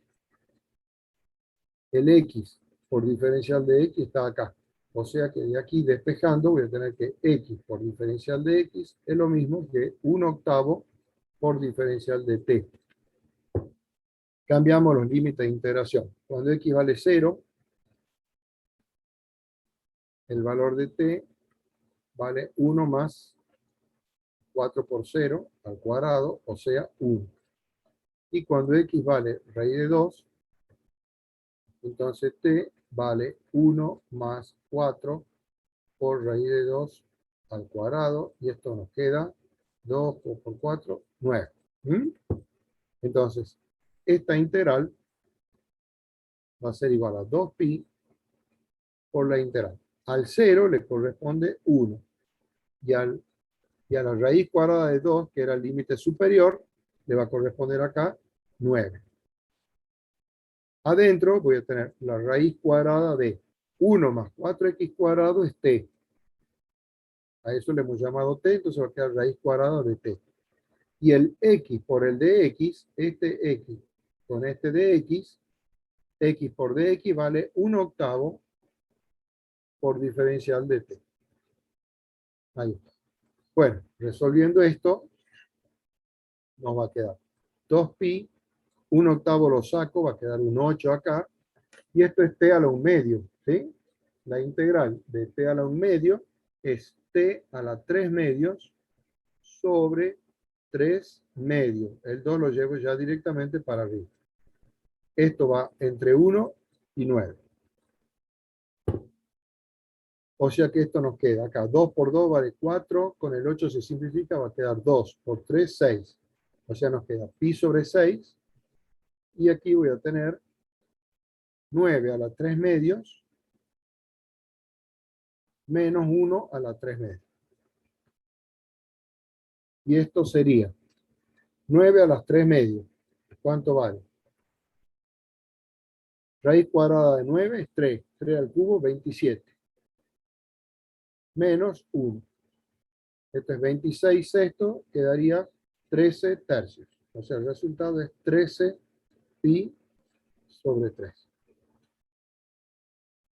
El X por diferencial de X está acá. O sea que de aquí despejando voy a tener que X por diferencial de X es lo mismo que 1/8 por diferencial de T. Cambiamos los límites de integración. Cuando X vale 0, el valor de T vale 1 más 4 por 0 al cuadrado, o sea 1. Y cuando X vale raíz de 2, entonces T vale 1 más 4 por raíz de 2 al cuadrado, y esto nos queda 2 por 4, 9. Entonces, esta integral va a ser igual a 2pi por la integral. Al 0 le corresponde 1, y a la raíz cuadrada de 2, que era el límite superior, le va a corresponder acá 9. Adentro voy a tener la raíz cuadrada de 1 más 4x cuadrado es t. A eso le hemos llamado t, entonces va a quedar raíz cuadrada de t. Y el x por el dx, este x con este dx, x por dx vale 1/8 por diferencial de t. Ahí está. Bueno, resolviendo esto, nos va a quedar 2pi, 1/8 lo saco, va a quedar un 8 acá, y esto es t a la 1/2, ¿sí? La integral de t a la 1/2 es t a la 3/2 sobre 3/2. El 2 lo llevo ya directamente para arriba. Esto va entre 1 y 9. O sea que esto nos queda acá. 2 por 2 vale 4. Con el 8 se simplifica, va a quedar 2 por 3, 6. O sea, nos queda pi sobre 6. Y aquí voy a tener 9 a la 3/2 menos 1 a la 3/2. Y esto sería 9 a las 3/2. ¿Cuánto vale? Raíz cuadrada de 9 es 3. 3 al cubo, 27. Menos 1. Esto es 26 sextos, quedaría 13 tercios. O sea, el resultado es 13 pi sobre 3.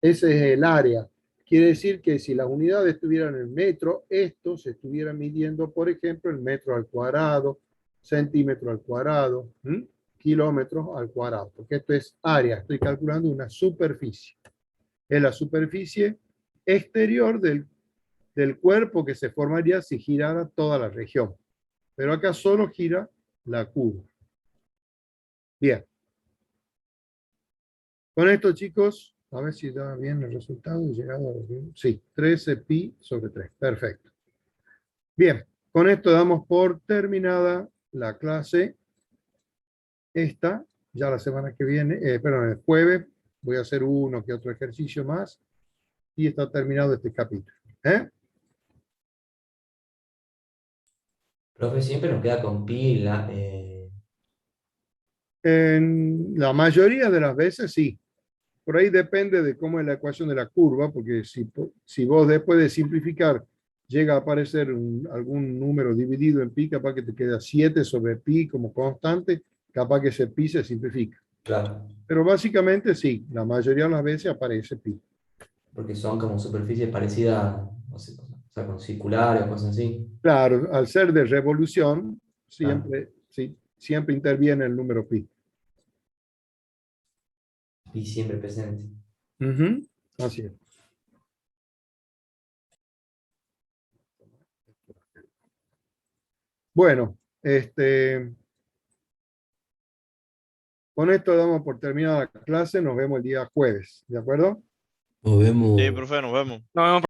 Ese es el área. Quiere decir que si las unidades estuvieran en metro, esto se estuviera midiendo, por ejemplo, en metro al cuadrado, centímetro al cuadrado, kilómetros al cuadrado, porque esto es área. Estoy calculando una superficie. Es la superficie exterior del cuerpo que se formaría si girara toda la región. Pero acá solo gira la curva. Bien. Con esto, chicos, a ver si da bien el resultado. He llegado a... Sí, 13 pi sobre 3. Perfecto. Bien, con esto damos por terminada la clase. Esta, ya la semana que viene, perdón, el jueves, voy a hacer uno que otro ejercicio más. Y está terminado este capítulo. Profe, siempre nos queda con pi En la mayoría de las veces sí. Por ahí depende de cómo es la ecuación de la curva, porque si vos después de simplificar llega a aparecer algún número dividido en pi, capaz que te queda 7 sobre pi como constante, capaz que ese pi se simplifica. Claro. Pero básicamente sí, la mayoría de las veces aparece pi. Porque son como superficies parecidas, o sea, con circulares o cosas así. Claro, al ser de revolución, siempre, sí, siempre interviene el número pi. Pi siempre presente. Así es. Bueno, con esto damos por terminada la clase. Nos vemos el día jueves. ¿De acuerdo? Nos vemos. Sí, profe, nos vemos. Nos vemos.